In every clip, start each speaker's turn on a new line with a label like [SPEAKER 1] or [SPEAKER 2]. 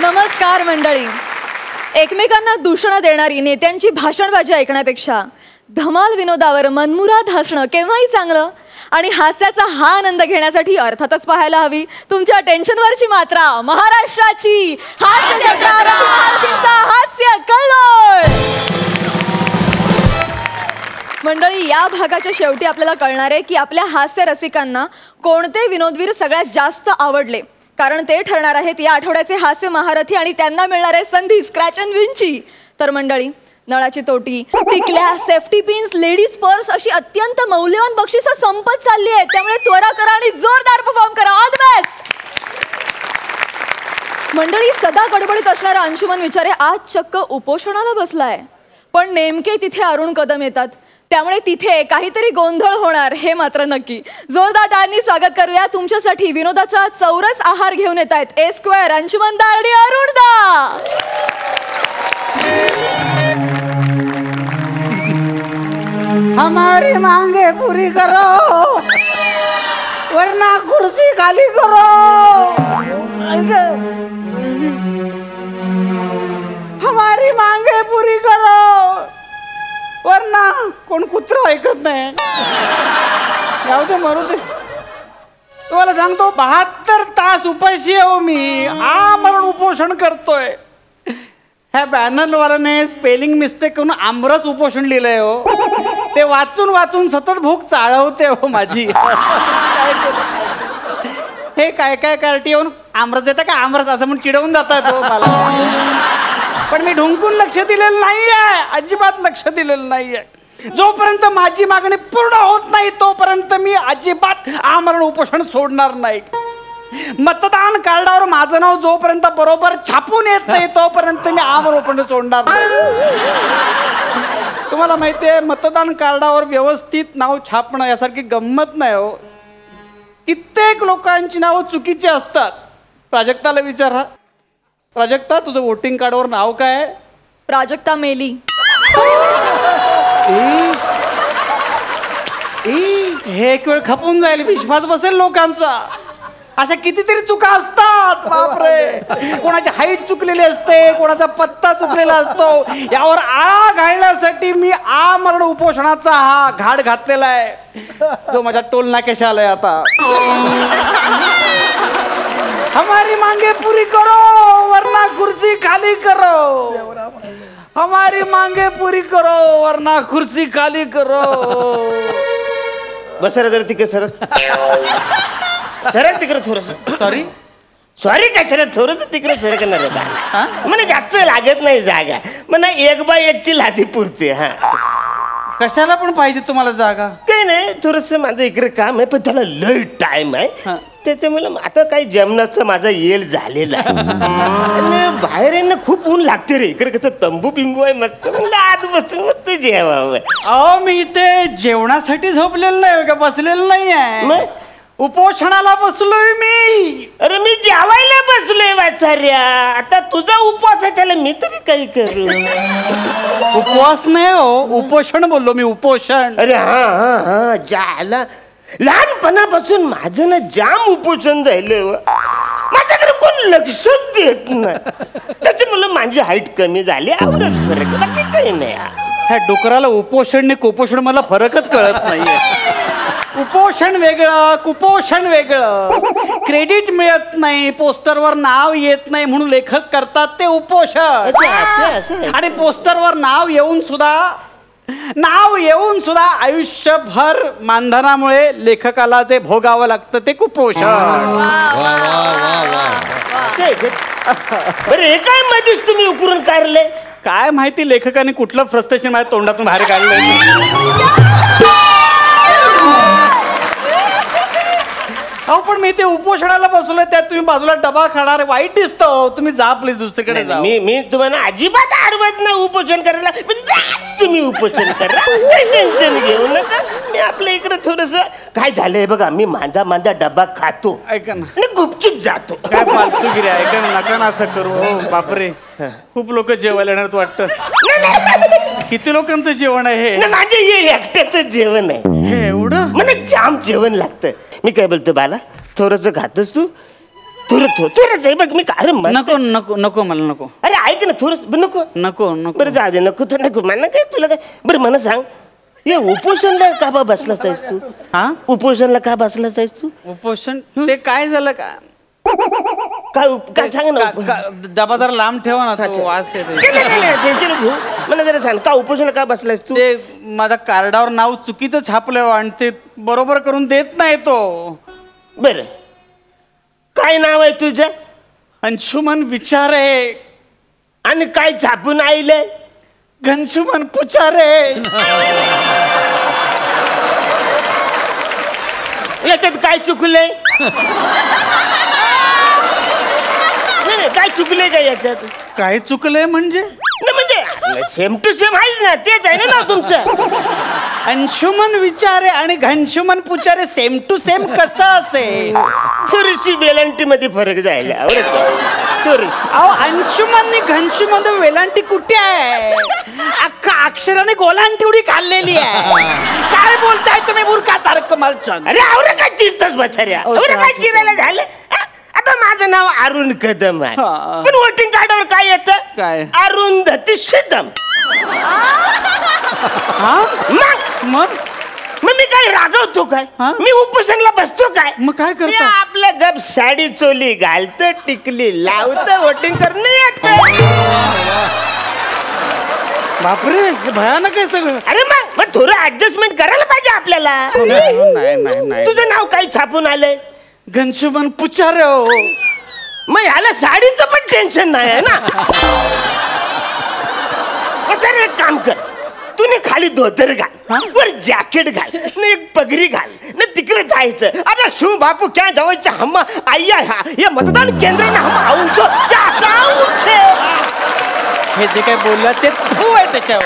[SPEAKER 1] नमस्कार मंडळी. एकमेकांना दूषण देणारी नेत्यांची भाषणबाजी ऐकण्यापेक्षा धमाल विनोदावर मनमुराद हसणं केव्हाही चांगलं. आणि हास्याचा हा आनंद घेण्यासाठी अर्थातच पाहायला हवी तुमच्या टेन्शनवरची मात्रा, महाराष्ट्राची हास्य जत्रा, रघुनाथांचा हास्य कल्लोळ. मंडळी, या भागाच्या शेवटी आपल्याला कळणार आहे की आपल्या हास्य रसिकांना कोणते विनोदवीर सगळ्यात जास्त आवडले, कारण ते ठरणार आहेत या आठवड्याचे हास्य महारथी आणि त्यांना मिळणार आहे संधी स्क्रॅच अँड विनची. तर मंडळी, नळाची तोटी, टिकल्या, सेफ्टी पिन्स, लेडीज पर्स अशी अत्यंत मौल्यवान बक्षिसं संपत चालली आहेत. त्यामुळे त्वरा करा आणि जोरदार परफॉर्म करा. All the best. मंडळी, सदा गडबडीत असणारा अंशुमन विचारे आज चक्क उपोषणाला बसलाय. पण नेमके तिथे अरुण कदम येतात, त्यामुळे तिथे काहीतरी गोंधळ होणार हे मात्र नक्की. जोरदार टाळ्यांनी स्वागत करूया. तुमच्यासाठी विनोदाचा चौरस आहार घेऊन येत आहेत ए स्क्वेअर, अंशुमन दा आणि अरुण दा.
[SPEAKER 2] हमारी मांगे पूरी करो वरना कुर्सी खाली करो. हमारी मांगे पूरी करो वरना कोण कुत्रा ऐकत नाही. जाऊ दे, मरू दे. तुम्हाला सांगतो 72 तास उपाशी आहे मी. आमरण उपोषण करतोय. ह्या बॅनरवाल्याने स्पेलिंग मिस्टेक करून आमरस उपोषण लिहिलंय हो. ते वाचून वाचून सतत भूक चाळवते हो माझी. हे काय काय कार्टी येऊन आमरस देता का आमरस असं म्हणून चिडवून जातात हो मला. पण मी ढुंकून लक्ष दिलेलं नाहीये, अजिबात लक्ष दिलेलं नाहीये. जोपर्यंत माझी मागणी पूर्ण होत नाही तोपर्यंत मी अजिबात आमरण उपोषण सोडणार नाही. मतदान कार्डावर माझं नाव जोपर्यंत बरोबर छापून येत नाही तोपर्यंत मी आमरण उपोषण सोडणार नाही. तुम्हाला माहिती आहे, मतदान कार्डावर व्यवस्थित नाव छापणं यासारखी गंमत नाही हो. कित्येक लोकांची नावं चुकीची असतात. प्राजक्ताला विचारा. प्राजक्ता, तुझं वोटिंग कार्डवर नाव काय आहे?
[SPEAKER 1] प्राजक्ता मेली.
[SPEAKER 2] हे एक वेळ खपून जाईल, विश्वास बसेल लोकांचा. अशा कितीतरी चुका असतात. बापरे, कोणाची हाईट चुकलेली असते, कोणाचा पत्ता चुकलेला असतो. यावर आळा घालण्यासाठी मी आमरण उपोषणाचा हा घाट घातलेला आहे, जो माझ्या टोल नाक्याशी आलाय आता. हमारी मांगे पूरी करो वरना कुर्सी खाली करो. हमारी मांगे पूरी करो वरना कुर्सी खाली करो.
[SPEAKER 3] बस जरा तिकडे सर. सरळ तिकडे थोडस.
[SPEAKER 2] सॉरी
[SPEAKER 3] सॉरी काय सर, थोडस तिकडे सर करणार म्हणजे जास्त लागत नाही जागा. म्हणा 1x1ची लादी पुरते. हा,
[SPEAKER 2] कशाला पण पाहिजे तुम्हाला जागा?
[SPEAKER 3] काही नाही, थोडस माझं इकडे काम आहे पण त्याला लय टाइम आहे. त्याच्यामुळे आता काही जेवणाचं माझा येल झालेला आहे. बाहेर येणं खूप ऊन लागते रे. इकडे कसं तंबू पिंबू आहे मस्त, आत बसून मस्त जेवावं.
[SPEAKER 2] अहो, मी इथे जेवणासाठी झोपलेलं नाही का, बसलेलं नाही आहे. उपोषणाला बसलोय मी.
[SPEAKER 3] अरे मी जेवायला बसलोय वाचाऱ्या. आता तुझा उपवास आहे त्याला मी तरी काही करू.
[SPEAKER 2] उपवास नाही हो, उपोषण बोललो मी, उपोषण.
[SPEAKER 3] अरे हा हा हा, जायला लहानपणापासून माझं ना जाम उपोषण झालं. माझ्याकडे कोण लक्षच देत नाही. त्याच्यामुळे माझी हाईट कमी झाली. आवडच फरक, बाकी काही नाही.
[SPEAKER 2] ह्या डोकराला उपोषण ने कुपोषण मला फरकच कळत नाहीये. उपोषण वेगळं, कुपोषण वेगळं. क्रेडिट मिळत नाही, पोस्टरवर नाव येत नाही म्हणून लेखक करतात ते उपोषण. आणि पोस्टरवर नाव येऊन सुद्धा आयुष्यभर मानधनामुळे लेखकाला जे भोगावं लागतं ते कुपोषण.
[SPEAKER 3] बरं, हे काय मध्येच तुम्ही उकरून काढले?
[SPEAKER 2] काय माहिती लेखकाने कुठलं फ्रस्ट्रेशन माझ्या तोंडातून बाहेर काढलंय. अहो, पण मी ते उपोषणाला बसलोय, त्यात तुम्ही बाजूला डबा खाणार, वाईट दिसतो. तुम्ही जा प्लीज, दुसरीकडे जा.
[SPEAKER 3] मी तुम्हाला अजिबात अडवत नाही उपोषण करायला. तुम्ही उपोषण करा, टेन्शन घेऊ नका. मी आपल्या इकडे थोडस काय झालंय बघा, मी मांदा डबा खातो,
[SPEAKER 2] ऐका ना,
[SPEAKER 3] आणि गुपचूप जातो.
[SPEAKER 2] काय फालतूगिरी, ऐका ना, नका ना असं करू. हो बापरे, खूप लोक जेवायला येणार वाटतं. किती लोकांचं जेवण आहे हे?
[SPEAKER 3] माझे हे एकट्याचं जेवण आहे.
[SPEAKER 2] हे एवढं
[SPEAKER 3] मला जाम जेवण लागतं. मी काय बोलतो बाला, थोडस खातोस तू? थोडंच आहे बघ मी काय
[SPEAKER 2] नको नको नको मला नको.
[SPEAKER 3] अरे ऐक ना थोडंच नको
[SPEAKER 2] नको नको.
[SPEAKER 3] बरं जाऊ दे नको तर नको मला काय तुला काय बरं मला सांग हे उपोषणला का बा बसलाच आहेस तू?
[SPEAKER 2] हा
[SPEAKER 3] उपोषणला का बसलाच आहेस तू?
[SPEAKER 2] उपोषण ते काय झालं का
[SPEAKER 3] काय सांग ना
[SPEAKER 2] डबा जरा लांब ठेवा ना तो वास येतो.
[SPEAKER 3] टेन्शन घेऊ मला जरा सांग का उपोषणला का बसलायस तू?
[SPEAKER 2] ते माझ्या कार्डावर नाव चुकीचं छापलं आणि ते बरोबर करून देत नाही तो.
[SPEAKER 3] बरं काय नाव आहे तुझं?
[SPEAKER 2] अंशुमन विचारे.
[SPEAKER 3] आणि काय छापून आईले?
[SPEAKER 2] घनशुमन पुचारे.
[SPEAKER 3] याच्यात काय चुकलंय? नाही काय चुकलंय का याच्यात?
[SPEAKER 2] काय चुकलंय म्हणजे
[SPEAKER 3] सेम टू सेम आहे ना तेच आहे ना तुमचं.
[SPEAKER 2] अंशुमन विचारे आणि घनशुमन पुचारे सेम टू सेम कसं असेल?
[SPEAKER 3] थोडीशी वेलांटी मध्ये फरक जायला
[SPEAKER 2] अहो अंशुमन आणि घनशुमन वेलांटी कुठे आहे? अख्खा अक्षराने गोलांटी उडी खाल्लेली आहे. काय बोलताय तुम्ही मूर्खासारखं मला?
[SPEAKER 3] अरे आवडे काय चिरतोस बचाऱ्या? आवडे काय चिरायला झालं? आता माझं नाव अरुण कदम आहे पण वोटिंग कार्डावर काय येतं?
[SPEAKER 2] काय?
[SPEAKER 3] अरुंधती शिदम. मग मी काय रागवतो काय? मी उपोषणला बसतो काय?
[SPEAKER 2] मग काय करतो?
[SPEAKER 3] मी आपलं गप साडी चोली घालतो टिकली लावतो वोटिंग करणं येतं.
[SPEAKER 2] बापरे हे भयानक आहे सगळं.
[SPEAKER 3] अरे मग थोडं ऍडजस्टमेंट करायला पाहिजे आपल्याला.
[SPEAKER 2] नाही
[SPEAKER 3] तुझं नाव काही छापून आलंय?
[SPEAKER 2] घनशुमन पुचारे. हो
[SPEAKER 3] मग ह्याला साडीचं पण टेन्शन नाही आहे ना. एक काम कर तू खाली धोतर घाल वर जॅकेट घाल न एक पगडी घाल न तिकडे जायचं. आता शिव बापू क्या जवळच्या हम आया हे मतदान केंद्र ना हम आऊचो
[SPEAKER 2] हे जे काय बोलला ते तू आहे त्याच्यावर.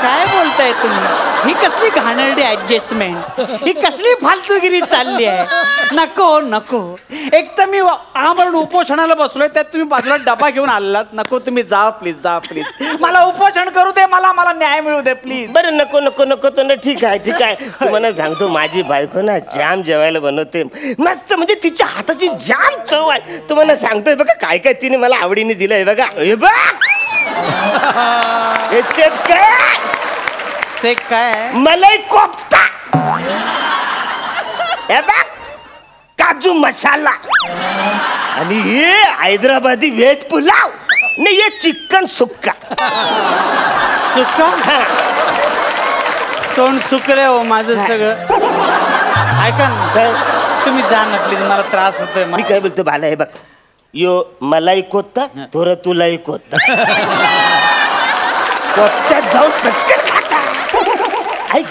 [SPEAKER 2] काय बोलताय तुम्ही? ही कसली घाणेरडी ऍडजस्टमेंट, ही कसली फालतूगिरी चालली आहे. नको नको. एक तर मी आमरण उपोषणाला बसलोय त्यात तुम्ही बाजूला डबा घेऊन आलात. नको तुम्ही जा प्लीज जा प्लीज. मला उपोषण करू दे. मला न्याय मिळू दे प्लीज.
[SPEAKER 3] बरं नको नको नको तर ठीक आहे तुम्हाला सांगतो माझी बायको ना जाम जेवायला बनवते मस्त. म्हणजे तिच्या हाताची जाम चव आहे. तुम्हाला सांगतोय बघा काय काय तिने मला आवडीने दिलंय बघा. हे बघ काय
[SPEAKER 2] ते काय?
[SPEAKER 3] मलाई कोफ्ता. हे बघ काजू मसाला आणि हे हैदराबादी व्हेज पुलाव नाही हे चिकन सुक्का.
[SPEAKER 2] सुक्का? तोंड सुकले हो माझं सगळं. ऐका ना तुम्ही जा ना प्लीज मला त्रास होतोय.
[SPEAKER 3] मी काय बोलतो बाला हे बघ यो मलाई कोत्ता थोडं तुलाही कोत्ता. कोत्त्यात जाऊन पचकन खाता.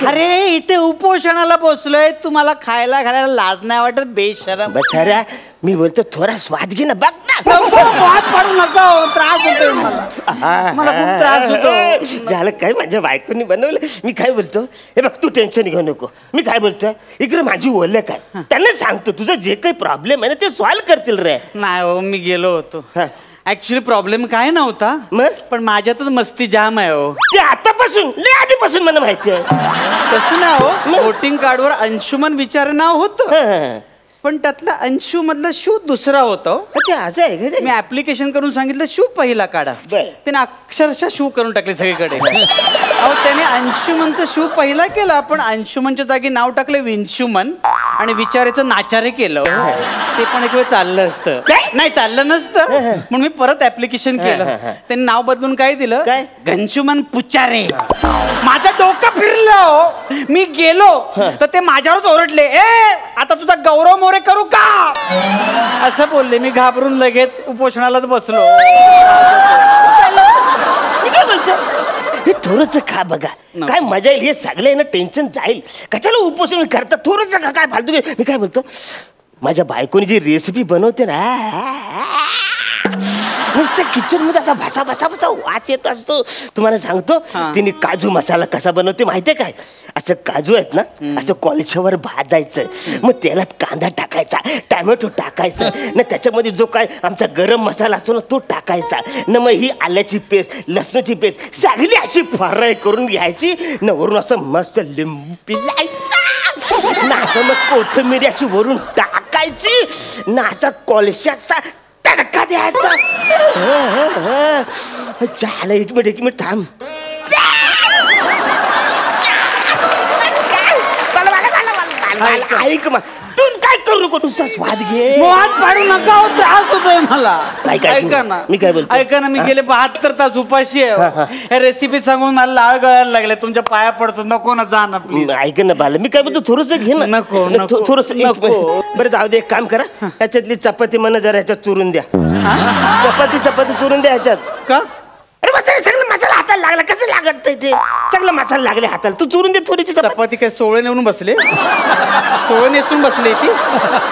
[SPEAKER 2] अरे इथे उपोषणाला बसलोय तुम्हाला खायला घालायला लाज नाही वाटत? बेशरम.
[SPEAKER 3] बसाऱ्या मी बोलतो थोडा स्वाद घे ना बघ ना.
[SPEAKER 2] वाद पाडू नका. त्रास होतोय मला खूप त्रास होतो.
[SPEAKER 3] झालं काय माझ्या बायकोनी बनवलं. मी काय बोलतो हे बघ तू टेन्शन घेऊ नको. मी काय बोलतोय इकडे माझी ओळख आहे त्यांना सांगतो तुझं जे काही प्रॉब्लेम आहे ना ते सॉल्व्ह करतील रे.
[SPEAKER 2] नाही हो मी गेलो होतो. ऍक्च्युली प्रॉब्लेम काय नव्हता पण माझ्यातच मस्ती जाम आहे हो.
[SPEAKER 3] ते आतापासून लय आधीपासून मला माहिती आहे.
[SPEAKER 2] तसं ना हो वोटिंग कार्डवर अंशुमन विचारे नाव होतं पण त्यातला अंशू मधला शू दुसरा होता.
[SPEAKER 3] असं आहे का?
[SPEAKER 2] मी ऍप्लिकेशन करून सांगितलं शू पहिला काढा. त्याने अक्षरशः शू करून टाकले सगळीकडे. अहो त्याने अंशुमनचा शू पहिला केला पण अंशुमनच्या जागी नाव टाकले विंशुमन आणि विचारेचं नाचारे केलं. ते पण एक वेळ चाललं असतं. नाही चाललं नसतं म्हणून मी परत ऍप्लिकेशन केलं. त्यांनी नाव बदलून काय दिलं? घनशुमन पुचारे. माझं डोकं फिरलं. मी गेलो तर ते माझ्यावरच ओरडले. आता तुझा गौरव मोरे करू का असं बोलले. मी घाबरून लगेच उपोषणालाच बसलो.
[SPEAKER 3] हे थोडंसं खा बघा काय मजा येईल. हे सगळं ना टेन्शन जाईल. कशाला उपोषण करता थोडंसं खा काय फालतू. मी काय बोलतो माझ्या बायकोनी जी रेसिपी बनवते ना नुसतं किचन मध्ये असा भसा भसा भसा वास येत असतो. तुम्हाला सांगतो तिने काजू मसाला कसा बनवते माहितीये काय? असं काजू आहेत ना असं कोळशावर भाजायचं मग तेलात कांदा टाकायचा टॅमॅटो टाकायचं ना त्याच्यामध्ये जो काय आमचा गरम मसाला असतो ना तो टाकायचा ना मग ही आल्याची पेस्ट लसणाची पेस्ट सगळी अशी फ्राय करून घ्यायची ना वरून असं मस्त लिंबू पिलायचा. ना असं मग कोथिंबीर अशी वरून टाकायची ना असा कोळशाचा तडका द्यायचा. झालं, एक मिनिट थांब. ऐक मग तू काय करू नको, नुसता स्वाद घे.
[SPEAKER 2] मोहात पाडू नका हो, त्रास होतोय मला.
[SPEAKER 3] ऐका ना, मी काय बोलतो,
[SPEAKER 2] ऐका ना, मी गेले 72 तास उपाशी आहे. हे रेसिपी सांगून मला लाळ गळायला लागले. तुमच्या पाया पडतो, नको ना, जा ना प्लीज.
[SPEAKER 3] ऐक ना बाला, मी काय बोलतो, थोडस घे ना.
[SPEAKER 2] नको
[SPEAKER 3] थोडस. बरं जाऊ दे, एक काम करा, ह्याच्यातली चपाती मला जरा ह्याच्यात चुरून द्या. चपाती चुरून द्या ह्याच्यात.
[SPEAKER 2] का?
[SPEAKER 3] अरे मसाला, सगळं मसाला हाताला लागला, कसं लागत ते सगळं मसाला लागले हाताला. तू चुरून दे थोडीशी
[SPEAKER 2] चपाती. काय सोळे नेऊन बसले? सोळे नेसून बसले ती.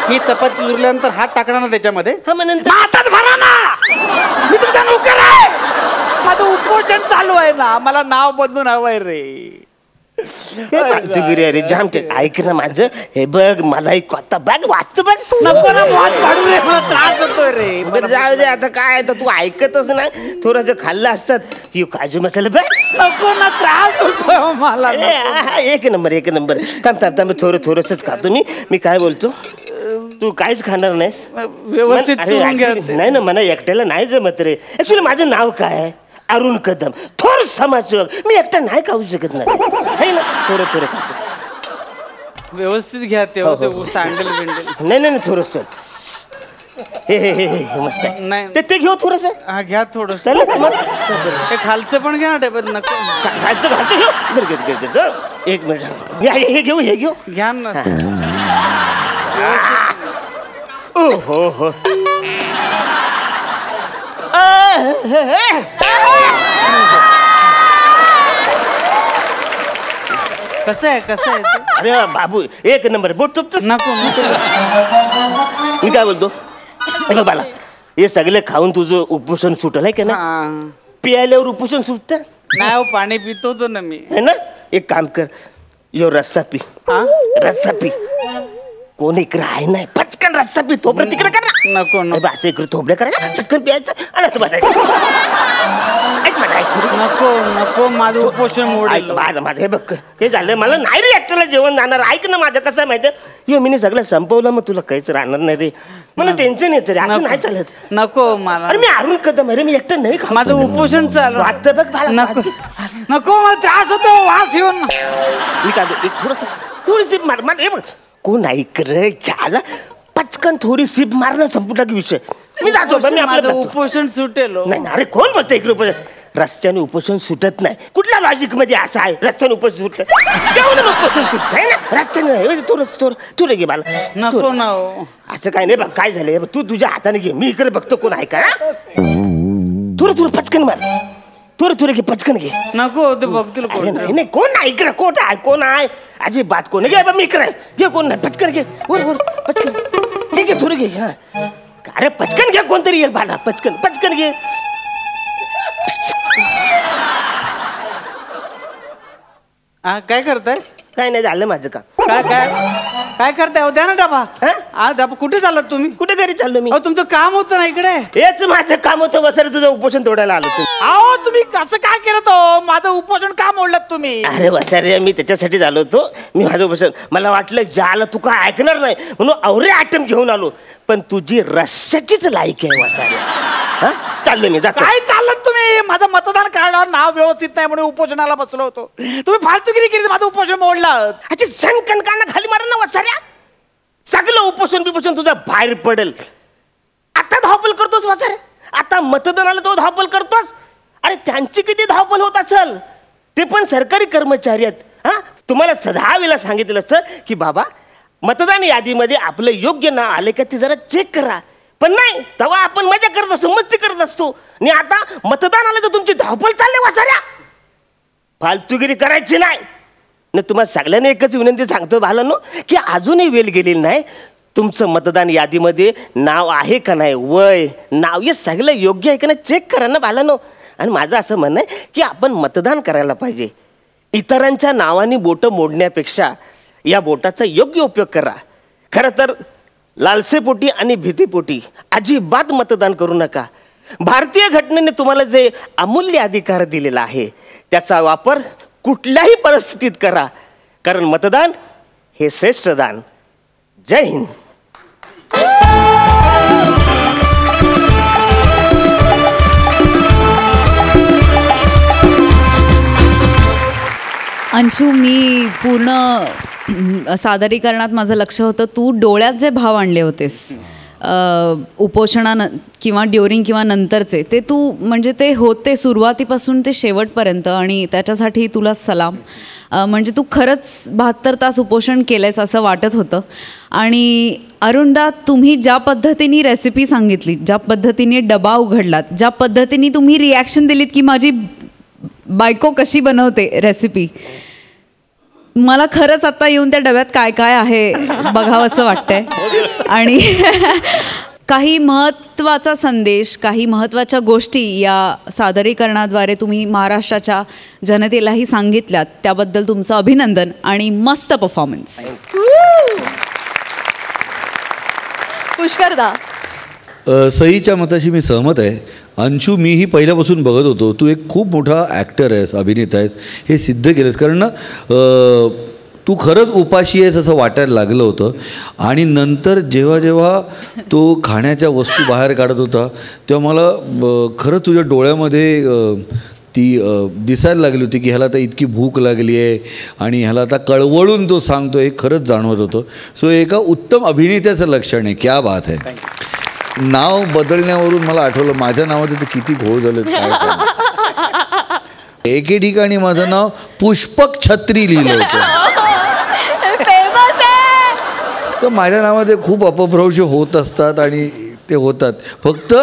[SPEAKER 2] ही चपाती चुरल्यानंतर हात टाकणार ना त्याच्यामध्ये.
[SPEAKER 3] हा मग नंतर
[SPEAKER 2] हातात भरा ना. मी तुमचा नोकर आहे. माझं उपोषण चालू आहे ना, मला नाव बदलून हवंय रे.
[SPEAKER 3] फालतूगिरी अरे जाम. ऐक ना माझं, हे बघ मला एक आता बघ वाचत बघ.
[SPEAKER 2] नको ना, मोहात पाडू रे, मला त्रास होतोय रे.
[SPEAKER 3] बरं जाऊ दे आता, काय आता तू ऐकतच नाही. थोडं खाल्लं असतात. ही काजू मसाला बघ.
[SPEAKER 2] नको ना, त्रास होतोय मला.
[SPEAKER 3] एक नंबर. थांब थोडंसंच खातो मी काय बोलतो, तू काहीच खाणार नाहीस
[SPEAKER 2] व्यवस्थित चुरून घ्या.
[SPEAKER 3] नाही ना, मला एकट्याला नाही जमत रे. ऍक्च्युली माझं नाव काय आहे, अरुण कदम, थोर समाजसेवक. मी एकटा नाही खाऊ शकत नाही ना. थोडं खातो.
[SPEAKER 2] व्यवस्थित घ्या तेव्हा ते सँडल बिंडल.
[SPEAKER 3] नाही थोडस. हे मस्त आहे.
[SPEAKER 2] नाही
[SPEAKER 3] ते घेऊ थोडस.
[SPEAKER 2] हा घ्या थोडस.
[SPEAKER 3] ते
[SPEAKER 2] खालचं पण घ्या ना टेबल. नको
[SPEAKER 3] खायचं घालतो घेऊ. एक मिनिट, हे घेऊ
[SPEAKER 2] घ्या ना.
[SPEAKER 3] हो
[SPEAKER 2] कसं आहे ते?
[SPEAKER 3] अरे बाबू, एक नंबर. बोट चुपतोस.
[SPEAKER 2] नको.
[SPEAKER 3] मी काय बोलतो, बघ बाला, हे सगळे खाऊन तुझं उपोषण सुटल आहे का ना? पियाल्यावर उपोषण सुटत
[SPEAKER 2] नाही हो, पाणी पितो तो ना मी,
[SPEAKER 3] है ना. एक काम कर, यो रस्सा पी. रस्सा पी. कोण इकडे आहे नाही, पचकन रस्सा पी. थोबडं तिकडे कर ना.
[SPEAKER 2] नको
[SPEAKER 3] असं इकडे थोबडं करायचं, पचकन प्यायचं आणि असं बसायचं.
[SPEAKER 2] नको माझं उपोषण मोडेल.
[SPEAKER 3] माझं हे बघ, हे झालं मला नाही रे एकट्याला जेवण जाणार. ऐक ना माझं, कसं आहे माहिती, मी सगळं संपवलं, मग तुला काहीच राहणार नाही रे. मला टेन्शन येतं रे, असं नाही चालत.
[SPEAKER 2] नको मला.
[SPEAKER 3] अरे मी अरुण कदम अरे, मी एकटं नाही खा.
[SPEAKER 2] माझं उपोषण चालू.
[SPEAKER 3] वाटतं बघ मला.
[SPEAKER 2] नको मला त्रास होतो, वास येऊन.
[SPEAKER 3] मी काय एक थोडी सिप मार. हे बघ, कोण ऐक रे, झाला पचकन थोडी सिप मारणं, संपूर्ण विषय. मी जातो.
[SPEAKER 2] माझं उपोषण सुटेल.
[SPEAKER 3] नाही अरे, कोण बोलतंय इकडे उपोषण? रस्त्याने उपोषण सुटत नाही. कुठल्या लॉजिक मध्ये असं आहे रस्त्याने उपोषण सुटत? उपोषण सुटत आहे ना, रस्त्याने नाही. थोडं घे मला.
[SPEAKER 2] नको ना.
[SPEAKER 3] असं काय नाही बघ, काय झालंय तू तुझ्या हाताने घे, मी इकडे बघतो कोण आहे का. थोडं पचकन मार. थोडं घे, पचकन घे.
[SPEAKER 2] नको ते बघतील.
[SPEAKER 3] नाही कोण नाही इकडे. कोण आहे अजिबात कोण घे. मी इकडे घे, कोण नाही. पचकन घे. वर पचकन घे. थोडं घे. हा अरे पचकन घे, कोणतरी येईल बाला. पचकन घे.
[SPEAKER 2] काय करताय?
[SPEAKER 3] काय नाही झालं माझं काम.
[SPEAKER 2] काय करताय? द्या ना डबा. डबा कुठे चाललात तुम्ही?
[SPEAKER 3] कुठे घरी चाललो मी.
[SPEAKER 2] तुमचं काम होतं ना इकडे.
[SPEAKER 3] हेच माझं काम होतं. वसरे तुझं उपोषण तोडायला आलो तुम्ही.
[SPEAKER 2] अहो तुम्ही कसं काय केलं तो? माझं उपोषण का मोडलं तुम्ही?
[SPEAKER 3] अरे वसरे, मी त्याच्यासाठी झालो होतो. मी माझं उपोषण, मला वाटलं ज्याला तू काय ऐकणार नाही म्हणून अवरे आयटम घेऊन आलो, पण तुझी रश्याचीच लायकी आहे वसरे. चाललो मी.
[SPEAKER 2] काय चाललं तुम्ही? माझं मतदान कार्डावर नाव व्यवस्थित नाही म्हणून उपोषणाला बसलो होतो. तुम्ही फालतूगिरी केली, माझं उपोषण मोडलं.
[SPEAKER 3] अच्छा, सणकणकांना खाली मारा ना वसाऱ्या. सगळं उपोषण तुझा बाहेर पडेल. आता धावपल करतोस वसाऱ्या. आता मतदानाला तो धावपल करतोस. अरे त्यांची किती धावपल होत असेल, ते पण सरकारी कर्मचारी आहेत. तुम्हाला 10 वेळा सांगितलं असतं की बाबा मतदान यादीमध्ये आपलं योग्य नाव आले का ते जरा चेक करा. पण नाही, तेव्हा आपण मजा करत असतो, मस्ती करत असतो. आणि आता मतदान आलं तर तुमची धावपळ चालले वसाऱ्या. फालतूगिरी करायची नाही. तुम्हाला सगळ्यांना एकच विनंती सांगतो भालांनो, की अजूनही वेळ गेलेली नाही. तुमचं मतदान यादीमध्ये नाव आहे का नाही, वय, नाव हे सगळं योग्य आहे का नाही चेक करा ना भालांनो. आणि माझं असं म्हणणं आहे की आपण मतदान करायला पाहिजे. इतरांच्या नावाने बोटं मोडण्यापेक्षा या बोटाचा योग्य उपयोग करा. खरं तर लालसेपोटी आणि भीतीपोटी अजिबात मतदान करू नका. भारतीय घटनेने तुम्हाला जे अमूल्य अधिकार दिलेला आहे त्याचा वापर कुठल्याही परिस्थितीत करा. कारण मतदान हे श्रेष्ठ दान. जय हिंद.
[SPEAKER 4] अंशू, मी पूर्ण सादरीकरणात माझं लक्ष होतं, तू डोळ्यात जे भाव आणले होतेस किंवा ड्युरिंग किंवा नंतरचे, ते तू म्हणजे ते होते सुरुवातीपासून ते शेवटपर्यंत, आणि त्याच्यासाठी तुला सलाम. म्हणजे तू खरंच 72 तास उपोषण केलंयस असं वाटत होतं. आणि अरुणदा, तुम्ही ज्या पद्धतीने रेसिपी सांगितली, ज्या पद्धतीने डबा उघडलात, ज्या पद्धतीने तुम्ही रिॲक्शन दिलीत की माझी बायको कशी बनवते रेसिपी, मला खरंच आता येऊन त्या डब्यात काय काय आहे बघावं असं वाटतंय. आणि काही महत्त्वाचा संदेश, काही महत्त्वाच्या गोष्टी या सादरीकरणाद्वारे तुम्ही महाराष्ट्राच्या जनतेलाही सांगितल्यात, त्याबद्दल तुमचं अभिनंदन आणि मस्त परफॉर्मन्स.
[SPEAKER 1] पुष्करदा,
[SPEAKER 5] सईच्या मताशी मी सहमत आहे. अंशू, मीही पहिल्यापासून बघत होतो, तू एक खूप मोठा ॲक्टर आहेस, अभिनेता आहेस, हे सिद्ध केलंस. कारण ना तू खरंच उपाशी आहेस असं वाटायला लागलं होतं. आणि नंतर जेव्हा जेव्हा तो खाण्याच्या वस्तू बाहेर काढत होता तेव्हा मला खरंच तुझ्या डोळ्यामध्ये ती दिसायला लागली होती की ह्याला आता इतकी भूक लागली आहे आणि ह्याला आता कळवळून तो सांगतो, हे खरंच जाणवत होतं. सो एका उत्तम अभिनेत्याचं लक्षण आहे. क्या बात आहे. नाव बदलण्यावरून मला आठवलं, माझ्या नावाचे तर किती घोळ झाले काय. एके ठिकाणी माझं नाव पुष्पक छत्री लिहिलं होतं, तर माझ्या नावामध्ये खूप अपभ्रंश होत असतात आणि ते होतात. फक्त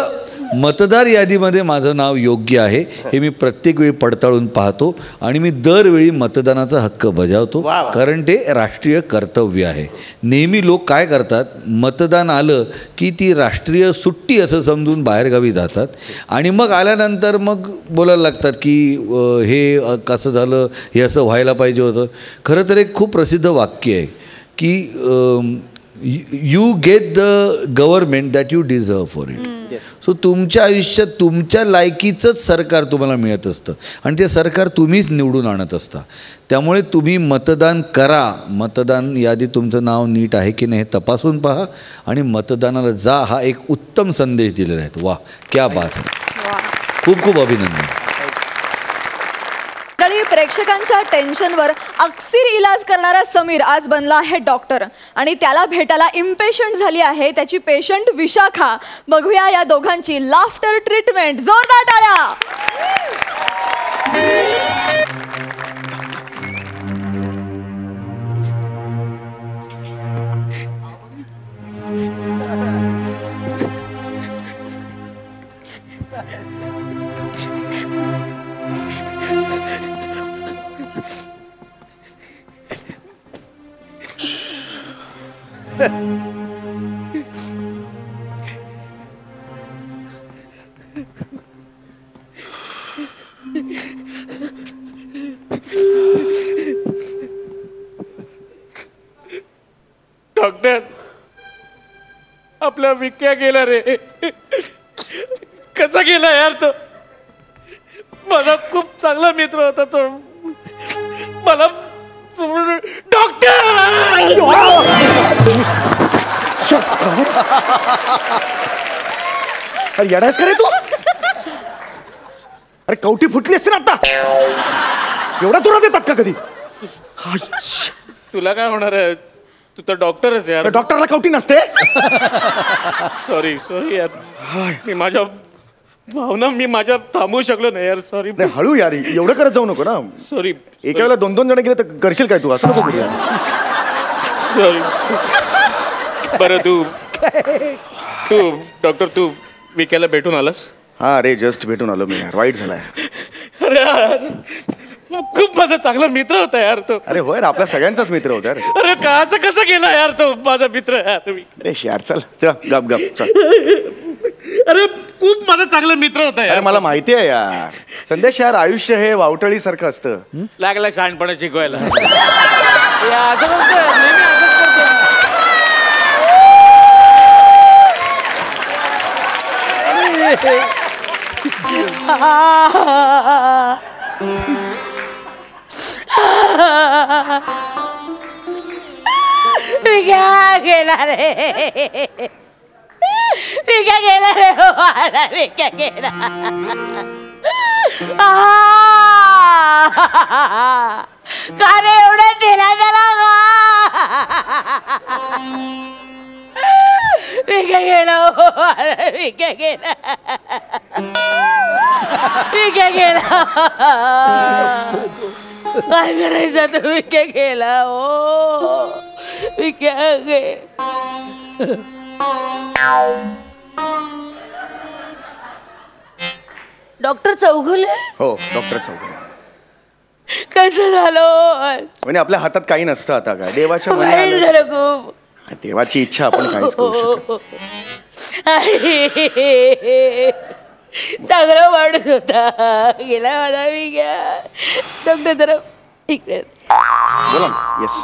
[SPEAKER 5] मतदार यादीमध्ये माझं नाव योग्य आहे हे मी प्रत्येक वेळी पडताळून पाहतो आणि मी दरवेळी मतदानाचा हक्क बजावतो, कारण ते राष्ट्रीय कर्तव्य आहे. नेहमी लोक काय करतात, मतदान आलं की ती राष्ट्रीय सुट्टी असं समजून बाहेरगावी जातात आणि मग आल्यानंतर मग बोलायला लागतात की हे कसं झालं, हे असं व्हायला पाहिजे होतं. खरं तर एक खूप प्रसिद्ध वाक्य आहे की you get the government that you deserve for it. So तुमच्या आयुष्यात तुमच्या लायकीचंच सरकार तुम्हाला मिळत असतं आणि ते सरकार तुम्हीच निवडून आणत असता. त्यामुळे तुम्ही मतदान करा, मतदान यादीत तुमचं नाव नीट आहे की नाही हे तपासून पहा आणि मतदानाला जा. हा एक उत्तम संदेश दिलेला आहे. वा, क्या बात आहे. खूप खूप अभिनंदन.
[SPEAKER 1] प्रेक्षकांच्या टेन्शनवर अक्सीर इलाज करणारा समीर आज बनला आहे डॉक्टर आणि त्याला भेटायला इम्पेशंट झाली आहे त्याची पेशंट विशाखा. बघूया या दोघांची लाफ्टर ट्रीटमेंट. जोरदार टाळ्या.
[SPEAKER 2] डॉक्टर, आपला विक्या गेला रे. कसा गेला यार तो? माझा खूप चांगला मित्र होता तो. मला डॉक्टर
[SPEAKER 3] येडायस का रे तू? अरे कवटी फुटली असते ना आता. एवढा जोरात येतात का कधी?
[SPEAKER 2] तुला काय होणार आहे, तू तर डॉक्टरच यार.
[SPEAKER 3] डॉक्टरला कवटी नसते.
[SPEAKER 2] सॉरी सॉरी यार, मी माझ्या भावना मी माझ्या थांबवू शकलो नाही यार. सॉरी.
[SPEAKER 3] हळू यार, एवढं करत जाऊ नको ना.
[SPEAKER 2] सॉरी.
[SPEAKER 3] एका वेळेला 2-2 जण गेले तर करशील काय तू? असं नको करूया.
[SPEAKER 2] सॉरी. बरं तू डॉक्टर, तू विक्याला भेटून आलास?
[SPEAKER 3] हा अरे, जस्ट भेटून आलो मी यार. वाईट झालाय.
[SPEAKER 2] अरे यार, खूप माझा चांगला मित्र होता यार तो.
[SPEAKER 3] अरे होय, आपल्या सगळ्यांचाच मित्र होता.
[SPEAKER 2] अरे कसं गेला यार तो माझा मित्र यार.
[SPEAKER 3] देश यार, चल चल गप गप चल.
[SPEAKER 2] अरे खूप माझा चांगला मित्र होता यार.
[SPEAKER 3] अरे मला माहिती आहे यार. संदेश यार, आयुष्य हे वावटळी सारखं असतं.
[SPEAKER 2] लागला शहाणपणा शिकवायला.
[SPEAKER 6] विक्या गेला रे, विक्या गेला रे, मला विक्या गेला. का रे एवढं दिला त्याला विक्या गेला, विक्या गेला, विक्या गेला. काय करायचं तर विक्या गेला. हो विक्या गे. डॉक्टर चौगुले.
[SPEAKER 7] हो डॉक्टर चौगुले.
[SPEAKER 6] कसं झालं
[SPEAKER 7] म्हणजे आपल्या हातात काही नसतं आता. काय देवाच्या
[SPEAKER 6] वाईट झालं खूप.
[SPEAKER 7] देवाची इच्छा आपण काहीच करू शकत.
[SPEAKER 6] चांगला वाढत होता, गेला माझा विक्या. डॉक्टर जरा इकडे
[SPEAKER 7] बोला ना. येस.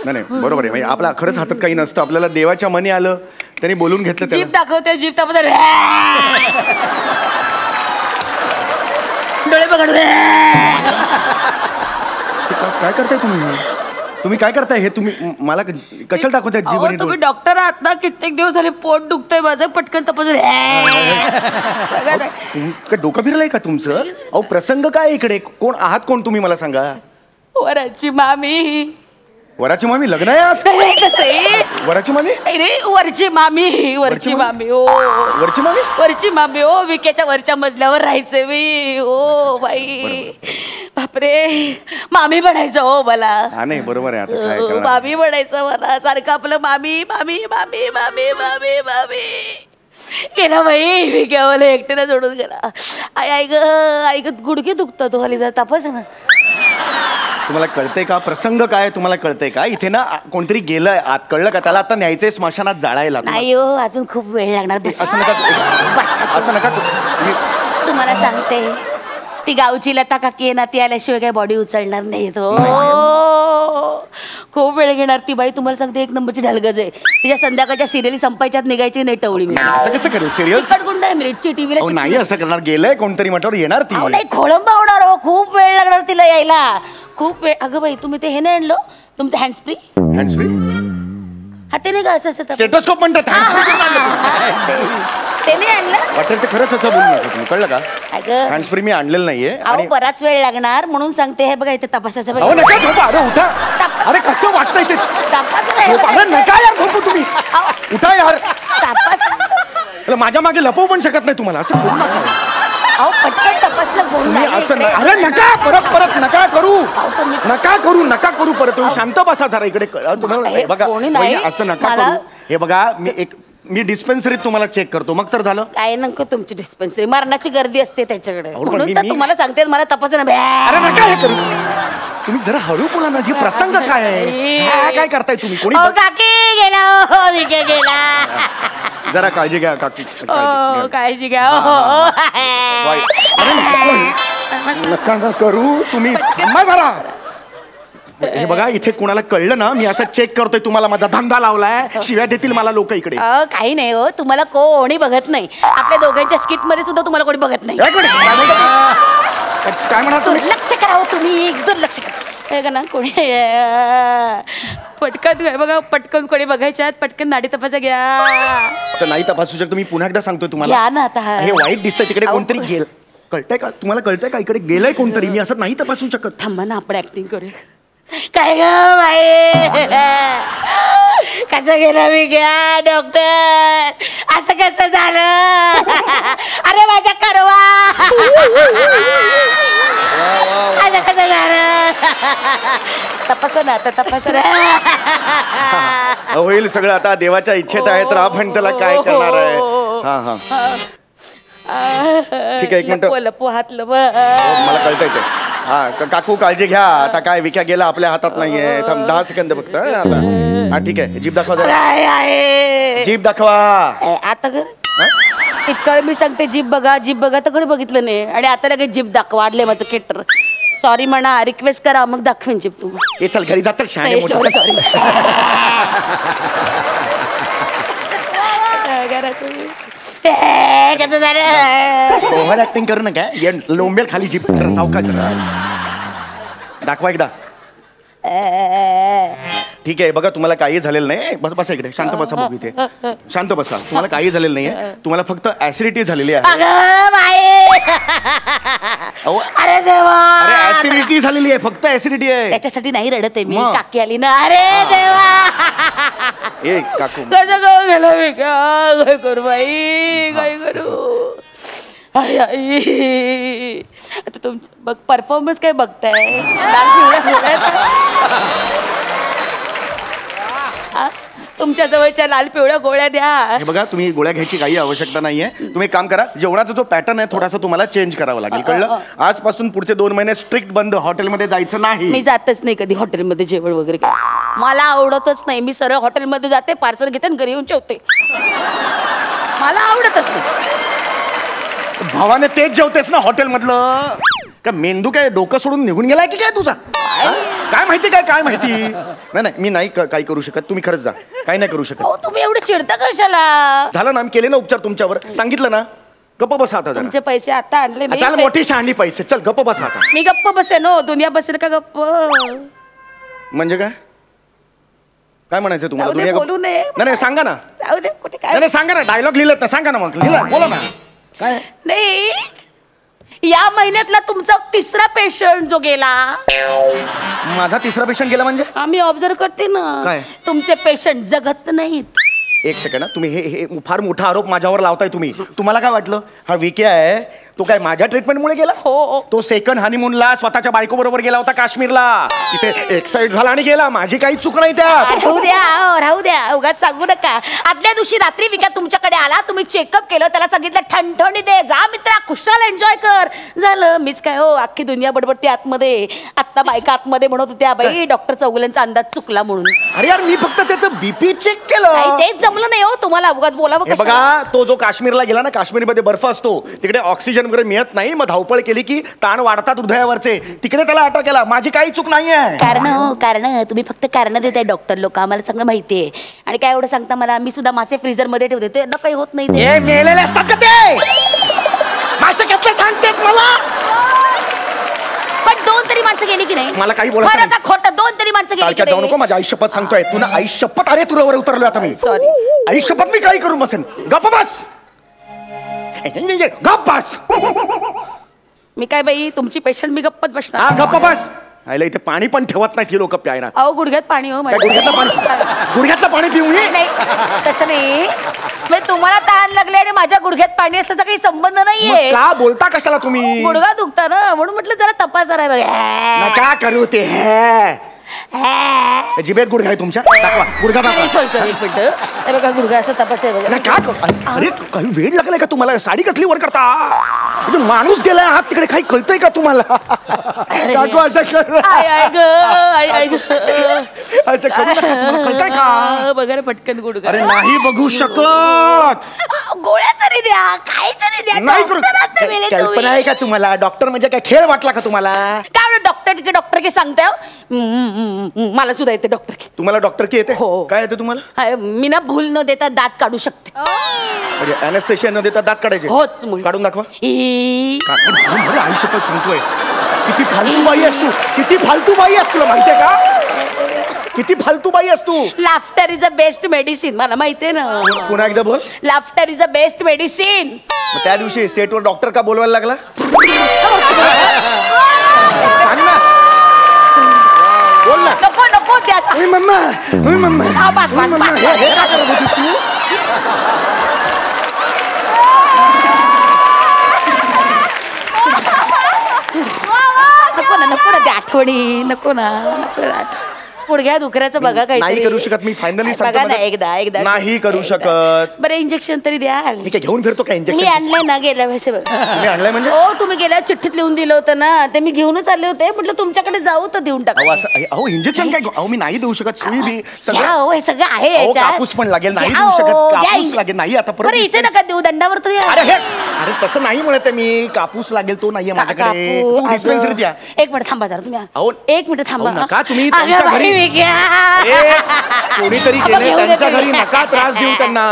[SPEAKER 7] नाही बरोबर आहे. म्हणजे आपल्या खरंच हातात काही नसतं. आपल्याला देवाच्या मनी आलं त्यांनी बोलून घेतलं.
[SPEAKER 6] जीप दाखवते, जीप दाखवते, डोळे पकड.
[SPEAKER 7] काय करताय तुम्ही? तुम्ही काय करताय हे? तुम्ही मला कशाला दाखवताय जीवन?
[SPEAKER 6] तुम्ही डॉक्टर आहात ना, कित्येक दिवस झाले पोट दुखतंय माझं, पटकन तपासून.
[SPEAKER 7] डोकं फिरलंय का तुमचं? अहो प्रसंग काय इकडे? कोण आहात? कोण तुम्ही मला सांगा.
[SPEAKER 6] वराची मामी.
[SPEAKER 7] वराची मामी? लग्न आहे आज? वराची मामी?
[SPEAKER 6] रे वरची मामी, वरची मामी. ओ
[SPEAKER 7] वरची मामी,
[SPEAKER 6] वरची मामी. ओ विकेच्या वरच्या मजल्यावर राहायचं मी. ओ बाई बापरे, मामी म्हणायचं हो मला.
[SPEAKER 7] हा नाही बरोबर आहे. आता काय करणार?
[SPEAKER 6] मामी म्हणायचं मला सारखं आपलं. मामी मामी मामी मामी मामी मामी. गेला बाई विक्या मला एकट्याला सोडून गेला. आई आई ग, आई ग गुडघे दुखतात. तो खाली जरा तपास ना.
[SPEAKER 7] तुम्हाला कळतंय का प्रसंग काय? तुम्हाला कळतंय का? इथे ना कोणतरी गेलंय आत. कळलं का? त्याला आता न्यायचंय स्मशानात जाळायला.
[SPEAKER 6] नाही हो, अजून खूप वेळ लागणार.
[SPEAKER 7] असं नका, असं नका.
[SPEAKER 6] तुम्हाला सांगते, ती गावची लता काकी आहे ना, ती आल्याशिवाय काय बॉडी उचलणार नाही. तो खूप वेळ घेणार. ती बाई तुम्हाला सांगते एक नंबरची ढलगज आहे. तिच्या संध्याकाळच्या सिरियली संपायच्यात निघायची नाही टवळी. मी
[SPEAKER 7] असं कसं करेल? सिरियस
[SPEAKER 6] गुंड आहे मिरची टीव्हीला.
[SPEAKER 7] नाही असं करणार. गेलंय कोणतरी म्हटल्यावर येणार ती.
[SPEAKER 6] नाही खोळंबा होणार हो, खूप वेळ लागणार तिला यायला. खूप वेळ. अगं बाई तुम्ही ते हे नाही आणलं तुमचं हँड्स फ्री?
[SPEAKER 7] Hands free?
[SPEAKER 6] हा ते नाही का असं
[SPEAKER 7] स्टेटोस्कोप म्हणतात.
[SPEAKER 6] ते नाही आणलं?
[SPEAKER 7] वाटेल ते खरंच असं बोलू नका तुम्ही. कळलं का? हँड्स फ्री मी आणलेलं नाहीये.
[SPEAKER 6] अहो बराच वेळ लागणार म्हणून सांगते. हे बघा इथे तपासायचं.
[SPEAKER 7] अहो नका झोपा. अरे उठा. अरे कसं वाटतंय ते? अरे नका यार झोपू तुम्ही. उठा यार. माझ्या मागे लपवू पण शकत नाही तुम्हाला. असं करू नका.
[SPEAKER 6] अहो पटकन तपासलं बोलू.
[SPEAKER 7] असं अरे नका. परत परत नका करू. नका करू. नका करू परत. शांत बसा जरा इकडे. तुम्हाला बघा असं नका करू. हे बघा मी डिस्पेन्सरीत तुम्हाला चेक करतो मग तर झालं.
[SPEAKER 6] काय नको तुमची डिस्पेन्सरी, मरणाची गर्दी असते त्याच्याकडे. म्हणून तर तुम्हाला सांगते मला तपासा ना.
[SPEAKER 7] अरे नका हे करू. तुम्ही जरा हळू बोला ना. हे प्रसंग काय आहे? काय करताय तुम्ही? कोणी
[SPEAKER 6] काकी गेला, विके गेला.
[SPEAKER 7] जरा काळजी घ्या काकी.
[SPEAKER 6] काळजी घ्या.
[SPEAKER 7] नका ना करू तुम्ही. थांबा जरा. हे बघा इथे कुणाला कळलं ना मी असं चेक करतोय. तुम्हाला माझा धंदा लावलाय. शिव्या देतील मला लोक इकडे.
[SPEAKER 6] काही नाही हो, तुम्हाला कोणी बघत नाही. आपल्या दोघांच्या स्किट मध्ये सुद्धा तुम्हाला कोणी बघत नाही.
[SPEAKER 7] काय म्हणा तुम्ही?
[SPEAKER 6] लक्ष करा तुम्ही. दुर्लक्ष करा का ना. कोणी पटकन बघा. पटकन कोणी बघायच्यात. पटकन नाडी तपासा घ्या.
[SPEAKER 7] असं नाही तपासू शकतो. मी पुन्हा एकदा सांगतोय तुम्हाला.
[SPEAKER 6] घ्या ना आता.
[SPEAKER 7] हे वाईट दिसतंय. तिकडे कोणतरी गेल. कळतंय का तुम्हाला? कळतंय का इकडे गेलंय कोणतरी? मी असं नाही तपासू शकत.
[SPEAKER 6] थांबा ना आपण ऍक्टिंग करूया. काय ग बाई कसं गेलं मी घ्या डॉक्टर. असं कसं झालं? अरे माझ्या करवा. असं कसं झालं? तपासा ना आता. तपासा ना.
[SPEAKER 7] होईल सगळं आता. देवाच्या इच्छेत आहे तर आपण त्याला काय करणार आहे. हा हा ठीक आहे. एक मिनिट.
[SPEAKER 6] लपू हात लप.
[SPEAKER 7] मला कळतंय ते. हा काकू काळजी घ्या. आता काय विक्या गेला आपल्या हातात नाहीये. थांब 10 सेकंद फक्त. आता हा ठीक आहे. जीभ दाखवा जरा. जीभ दाखवा
[SPEAKER 6] आता कर. इतका मी सांगते जीभ बघा, जीभ बघा, तर बघितलं नाही आणि आता लगेच जीभ दाखवा. वाढले माझं केटर. सॉरी म्हणा, रिक्वेस्ट करा, मग दाखवेन चिप तुम्हाला.
[SPEAKER 7] ए चल घरी जा, चल शाणे मोठा.
[SPEAKER 6] सॉरी कसं झालं?
[SPEAKER 7] ओव्हर ऍक्टिंग करू नका. लोंबेल खाली जीप चौका दाखवा एकदा. ठीक आहे बघा, तुम्हाला काही झालेलं नाही. बस बसा इकडे, शांत बसा. बघू इथे शांत बसा. तुम्हाला काही झालेलं नाहीये. तुम्हाला फक्त ऍसिडिटी झालेली आहे.
[SPEAKER 6] अरे देवा,
[SPEAKER 7] अरे ऍसिडिटी झालेली आहे, फक्त ऍसिडिटी आहे.
[SPEAKER 6] त्याच्यासाठी नाही रडत आहे मी.
[SPEAKER 7] मग?
[SPEAKER 6] काकी आली ना. अरे देवा,
[SPEAKER 7] ए काकू
[SPEAKER 6] कसं करून गेलं मी? काय करू बाई, काय करू? आई आई, आता तुमचं बघ परफॉर्मन्स काय बघताय? तुमच्या जवळच्या लाल पिवळ्या गोळ्या द्या.
[SPEAKER 7] हे बघा, तुम्ही गोळ्या घ्यायची काही आवश्यकता नाहीये. तुम्ही एक काम करा, जेवणाचा जो पॅटर्न आहे थोडासा तुम्हाला चेंज करावा लागेल, कळलं? आजपासून पुढचे 2 महिने स्ट्रिक्ट बंद, हॉटेलमध्ये जायचं नाही.
[SPEAKER 6] मी जातच नाही कधी हॉटेलमध्ये जेवण वगैरे काय. मला आवडतच नाही. मी सरळ हॉटेलमध्ये जाते, पार्सल घेते आणि घरी येऊन जेवते. मला आवडतच नाही.
[SPEAKER 7] भावाने तेच जेवतेस ना हॉटेल मधलं? का मेंदू काय डोकं सोडून निघून गेलाय की काय तुझा? काय माहिती, काय माहिती? नाही मी नाही काही करू शकत. तुम्ही खरंच जा, काही नाही करू शकत.
[SPEAKER 6] तुम्ही एवढं चिडता कशाला?
[SPEAKER 7] झालं ना, आम्ही केले ना उपचार तुमच्यावर, सांगितलं ना. गप्प बसा आता.
[SPEAKER 6] तुमचे पैसे आता आणले मी.
[SPEAKER 7] चल मोठी शहाणी पैसे. चल गप्प बसा आता.
[SPEAKER 6] मी गप्प बसेन हो, दुनिया बसेल का गप्प?
[SPEAKER 7] म्हणजे काय काय म्हणायचं तुम्हाला?
[SPEAKER 6] जाऊ दे,
[SPEAKER 7] दुनिया
[SPEAKER 6] बोलू नये.
[SPEAKER 7] नाही सांगा ना.
[SPEAKER 6] जाऊ दे, कुठे काय
[SPEAKER 7] नाही सांगा ना. डायलॉग लिहिलं ना, सांगा ना. मग लिहिला, बोला ना. काय
[SPEAKER 6] नाही, या महिन्यातला तुमचा 3रा पेशंट जो गेला.
[SPEAKER 7] माझा 3रा पेशंट गेला म्हणजे?
[SPEAKER 6] आम्ही ऑब्झर्व करते ना.
[SPEAKER 7] काय?
[SPEAKER 6] तुमचे पेशंट जगत नाहीत.
[SPEAKER 7] एक सेकंड, तुम्ही हे फार मोठा आरोप माझ्यावर लावताय तुम्ही. तुम्हाला काय वाटलं हा विकी आहे तो काय माझ्या ट्रीटमेंटमुळे गेला?
[SPEAKER 6] हो.
[SPEAKER 7] तो सेकंड हनीमूनला स्वतःच्या बायको बरोबर गेला होता काश्मीरला. तिथे एक्साइट झाला आणि गेला. माझी काही चूक नाही त्यात.
[SPEAKER 6] राहू द्या, उगाच सांगू नका. आदल्या दिवशी रात्री विका तुमच्याकडे आला, तुम्ही चेकअप केलं, त्याला सांगितलं ठणठणी दे, जा मित्रा, खुशाल एन्जॉय कर. झालं. मीच काय हो, अख्खी दुनिया बडबडते आतमध्ये. आत्ता बायका आतमध्ये म्हणत होत्या, बाई डॉक्टर चौगुलेंचा अंदाज चुकला म्हणून.
[SPEAKER 7] अरे यार, मी फक्त त्याचं बीपी चेक केलं.
[SPEAKER 6] तेच जमलं नाही हो तुम्हाला. उगाच बोलावं
[SPEAKER 7] बघा. तो जो काश्मीरला गेला ना, काश्मीरमध्ये बर्फ असतो, तिकडे ऑक्सिजन वगैरे मिळत नाही. मग धावपळ केली की ताण वाढतात हृदयावरचे, तिकडे त्याला अटॅक केला. माझी काही चूक नाहीये.
[SPEAKER 6] कारण तुम्ही फक्त कारण देताय डॉक्टर लोक, आम्हाला सगळं माहितीये. आणि काय एवढं सांगता मला, मी सुद्धा मासे फ्रीजर मध्ये ठेवते, त्यांना काही होत नाही.
[SPEAKER 7] ते मेलेले असतात का ते मासे घेतले सांगतेस मला?
[SPEAKER 6] पण 2 तरी माणसं गेली की नाही?
[SPEAKER 7] मला काही बोलायचं नाही.
[SPEAKER 6] खोटं 2 तरी माणसं गेली.
[SPEAKER 7] जाऊ नको. माझ्या आई शपथ सांगतोय. तुला आई शपथ. अरे तुझ्यावर उतरलोय आता मी.
[SPEAKER 6] सॉरी.
[SPEAKER 7] आई शपथ, मी काही करून बसेन. गप्प बस. गप्प बस.
[SPEAKER 6] मी काय बाई तुमची पेशंट, मी गप्पत बसणार.
[SPEAKER 7] हा गप्प बस. आयला इथे पाणी पण ठेवत नाही ती लोक प्यायला.
[SPEAKER 6] अहो गुडघ्यात पाणी हो माझ्या.
[SPEAKER 7] गुडघ्यातलं पाणी पिऊ नये.
[SPEAKER 6] नाही तसं नाही. तुम्हाला तहान लागले आणि माझ्या गुडघ्यात पाणी असल्याचा काही संबंध नाहीये.
[SPEAKER 7] का बोलता कशाला तुम्ही?
[SPEAKER 6] गुडघा दुखता ना, म्हणून म्हटलं जरा तपास जरा.
[SPEAKER 7] नका करू ते. जिभेत गुडघा आहे तुमच्या? दाखवा गुडघा दाखवा.
[SPEAKER 6] एक मिनिट. बघा गुडघा असा तपास आहे बघा.
[SPEAKER 7] का? अरे काही वेळ लागलाय का तुम्हाला? साडी कसली वर करता? म्हणजे माणूस गेलाय हात तिकडे, काही कळतंय का तुम्हाला? काकू असं कर. असं करू नका. तुम्हाला कळतंय का?
[SPEAKER 6] बघा रे पटकन गुडघा.
[SPEAKER 7] अरे नाही बघू शकत.
[SPEAKER 6] गोळ्या तरी द्या, काय तरी द्या.
[SPEAKER 7] नाही करू. कल्पना आहे का तुम्हाला? डॉक्टर म्हणजे काय खेळ वाटला का तुम्हाला?
[SPEAKER 6] काय डॉक्टर की सांगताय? मला सुद्धा येते डॉक्टर की.
[SPEAKER 7] तुम्हाला डॉक्टर की येते?
[SPEAKER 6] हो.
[SPEAKER 7] काय येते तुम्हाला?
[SPEAKER 6] मी ना भूल न देता दात काढू शकते.
[SPEAKER 7] म्हणजे अॅनेस्थेशिया न देता दात काढायचे?
[SPEAKER 6] होच.
[SPEAKER 7] काढून दाखवा.
[SPEAKER 6] ई.
[SPEAKER 7] आई शपथ सांगतोय. किती फालतू बाई असतो. किती फालतू बाई असतो, तुला माहितीये का? किती फालतू बाई असतो.
[SPEAKER 6] Laughter is a best medicine. मला माहितीये ना.
[SPEAKER 7] पुन्हा एकदा बोल.
[SPEAKER 6] Laughter is a best medicine.
[SPEAKER 7] त्या दिवशी सेटवर डॉक्टर का बोलवायला लागला? सांग ना. बोल ना.
[SPEAKER 6] नको द्या.
[SPEAKER 7] मम्मा मम्मा
[SPEAKER 6] बस.
[SPEAKER 7] हे काय करत होतीस तू?
[SPEAKER 6] नको ना त्या आठवणी. नको ना. गुडघ्या दुखऱ्याचं बघा
[SPEAKER 7] नाही
[SPEAKER 6] काहीतरी.
[SPEAKER 7] करू शकत मी फायनली
[SPEAKER 6] बघा ना एकदा
[SPEAKER 7] नाही करू शकत.
[SPEAKER 6] बरं इंजेक्शन तरी द्या.
[SPEAKER 7] मी काय घेऊन फिरतो का
[SPEAKER 6] मी
[SPEAKER 7] इंजेक्शन?
[SPEAKER 6] आणलंय ना गेल्या वेळेस बघा.
[SPEAKER 7] मी आणलंय म्हणजे
[SPEAKER 6] हो तुम्ही गेल्या चिठ्ठीत लिहून दिलं होतं ना ते मी घेऊनच आले होते. म्हटलं तुमच्याकडे जाऊ तर देऊन टाका.
[SPEAKER 7] अहो इंजेक्शन काय अहो मी नाही देऊ शकत. सुई बी
[SPEAKER 6] घ्या हो, हे सगळं आहे
[SPEAKER 7] अहो,
[SPEAKER 6] याच्यात.
[SPEAKER 7] कापूस पण लागेल. नाही
[SPEAKER 6] घ्या
[SPEAKER 7] देऊ
[SPEAKER 6] हो,
[SPEAKER 7] शकत.
[SPEAKER 6] घ्या.
[SPEAKER 7] कापूस लागेल. नाही आता परत
[SPEAKER 6] बरं इथे
[SPEAKER 7] dispense-
[SPEAKER 6] नका देऊ दंडावर तर द्या.
[SPEAKER 7] अरे तसं नाही म्हणत आहे मी. कापूस लागेल तो नाहीये माझ्याकडे.
[SPEAKER 6] कापू,
[SPEAKER 7] तू डिस्पेन्सरी द्या.
[SPEAKER 6] एक मिनिट थांबा जरा तुम्ही.
[SPEAKER 7] अहो,
[SPEAKER 6] एक मिनिट थांबा.
[SPEAKER 7] अहो, नका तुम्ही
[SPEAKER 6] अगं
[SPEAKER 7] त्यांच्या
[SPEAKER 6] बाई,
[SPEAKER 7] घरी-
[SPEAKER 6] विक्या.
[SPEAKER 7] कोणीतरी
[SPEAKER 6] अगं,
[SPEAKER 7] गेले
[SPEAKER 6] घेऊन
[SPEAKER 7] त्यांच्या
[SPEAKER 6] येते
[SPEAKER 7] घरी
[SPEAKER 6] मी.
[SPEAKER 7] नका त्रास देऊ त्यांना.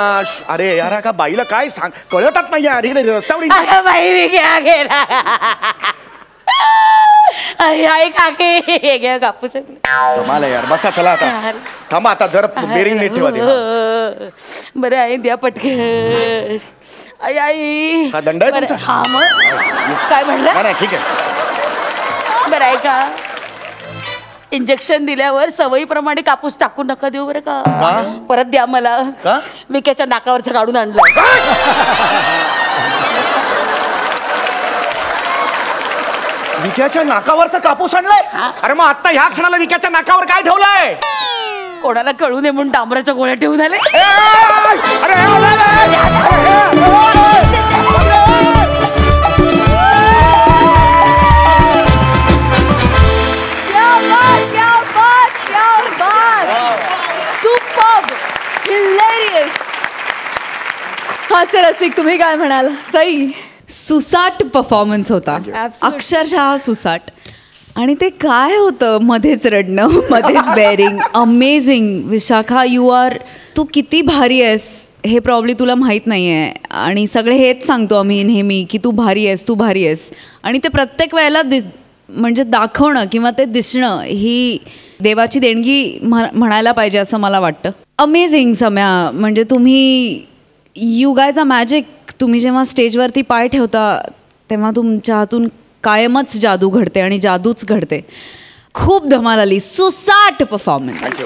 [SPEAKER 7] अरे यार का बाईला काय सांग कळतच नाही यार. इकडे रस्त्यावर
[SPEAKER 6] अगं बाई विक्या गेला. आई काकी हे घ्या कापूस.
[SPEAKER 7] कमाल आहे यार. बसा चला आता. थांबा आता जर बेरिंग नीट ठेवा ते.
[SPEAKER 6] बरं आई द्या पटकन. आई आई
[SPEAKER 7] हा दंड आहे
[SPEAKER 6] बरं,
[SPEAKER 7] तुमचा?
[SPEAKER 6] हा मग काय म्हणलं?
[SPEAKER 7] नाही ठीक आहे.
[SPEAKER 6] बरं आहे का इंजेक्शन दिल्यावर सवयीप्रमाणे कापूस टाकून नका देऊ बरं का. परत द्या मला.
[SPEAKER 7] का?
[SPEAKER 6] विक्याच्या नाकावरचं काढून आणलं.
[SPEAKER 7] विक्याच्या नाकावरचा कापूस आणलाय. अरे मग आता ह्या क्षणाला विक्याच्या नाकावर काय ठेवलंय?
[SPEAKER 6] कोणाला कळू नये म्हणून डांबराच्या गोळ्या ठेवून आले.
[SPEAKER 1] हास्य रसिक तुम्ही काय म्हणाल? सई
[SPEAKER 4] सुसाट परफॉर्मन्स होता.
[SPEAKER 1] Absolutely.
[SPEAKER 4] अक्षरशः सुसाट. आणि ते काय होतं मध्येच रडणं मध्येच बेअरिंग. अमेझिंग विशाखा. तू किती भारी आहेस हे प्रॉब्ली तुला माहीत नाही आहे. आणि सगळे हेच सांगतो आम्ही नेहमी की तू भारी आहेस तू भारी आहेस. आणि ते प्रत्येक वेळेला म्हणजे दाखवणं किंवा ते दिसणं ही देवाची देणगी म्हणायला पाहिजे असं मला वाटतं. अमेझिंग सम्या. म्हणजे तुम्ही यू गायज अ मॅजिक. तुम्ही जेव्हा स्टेजवरती पाय ठेवता तेव्हा तुमच्या हातून कायमच जादू घडते आणि जादूच घडते. खूप धमाल आली. सुसाट परफॉर्मन्स.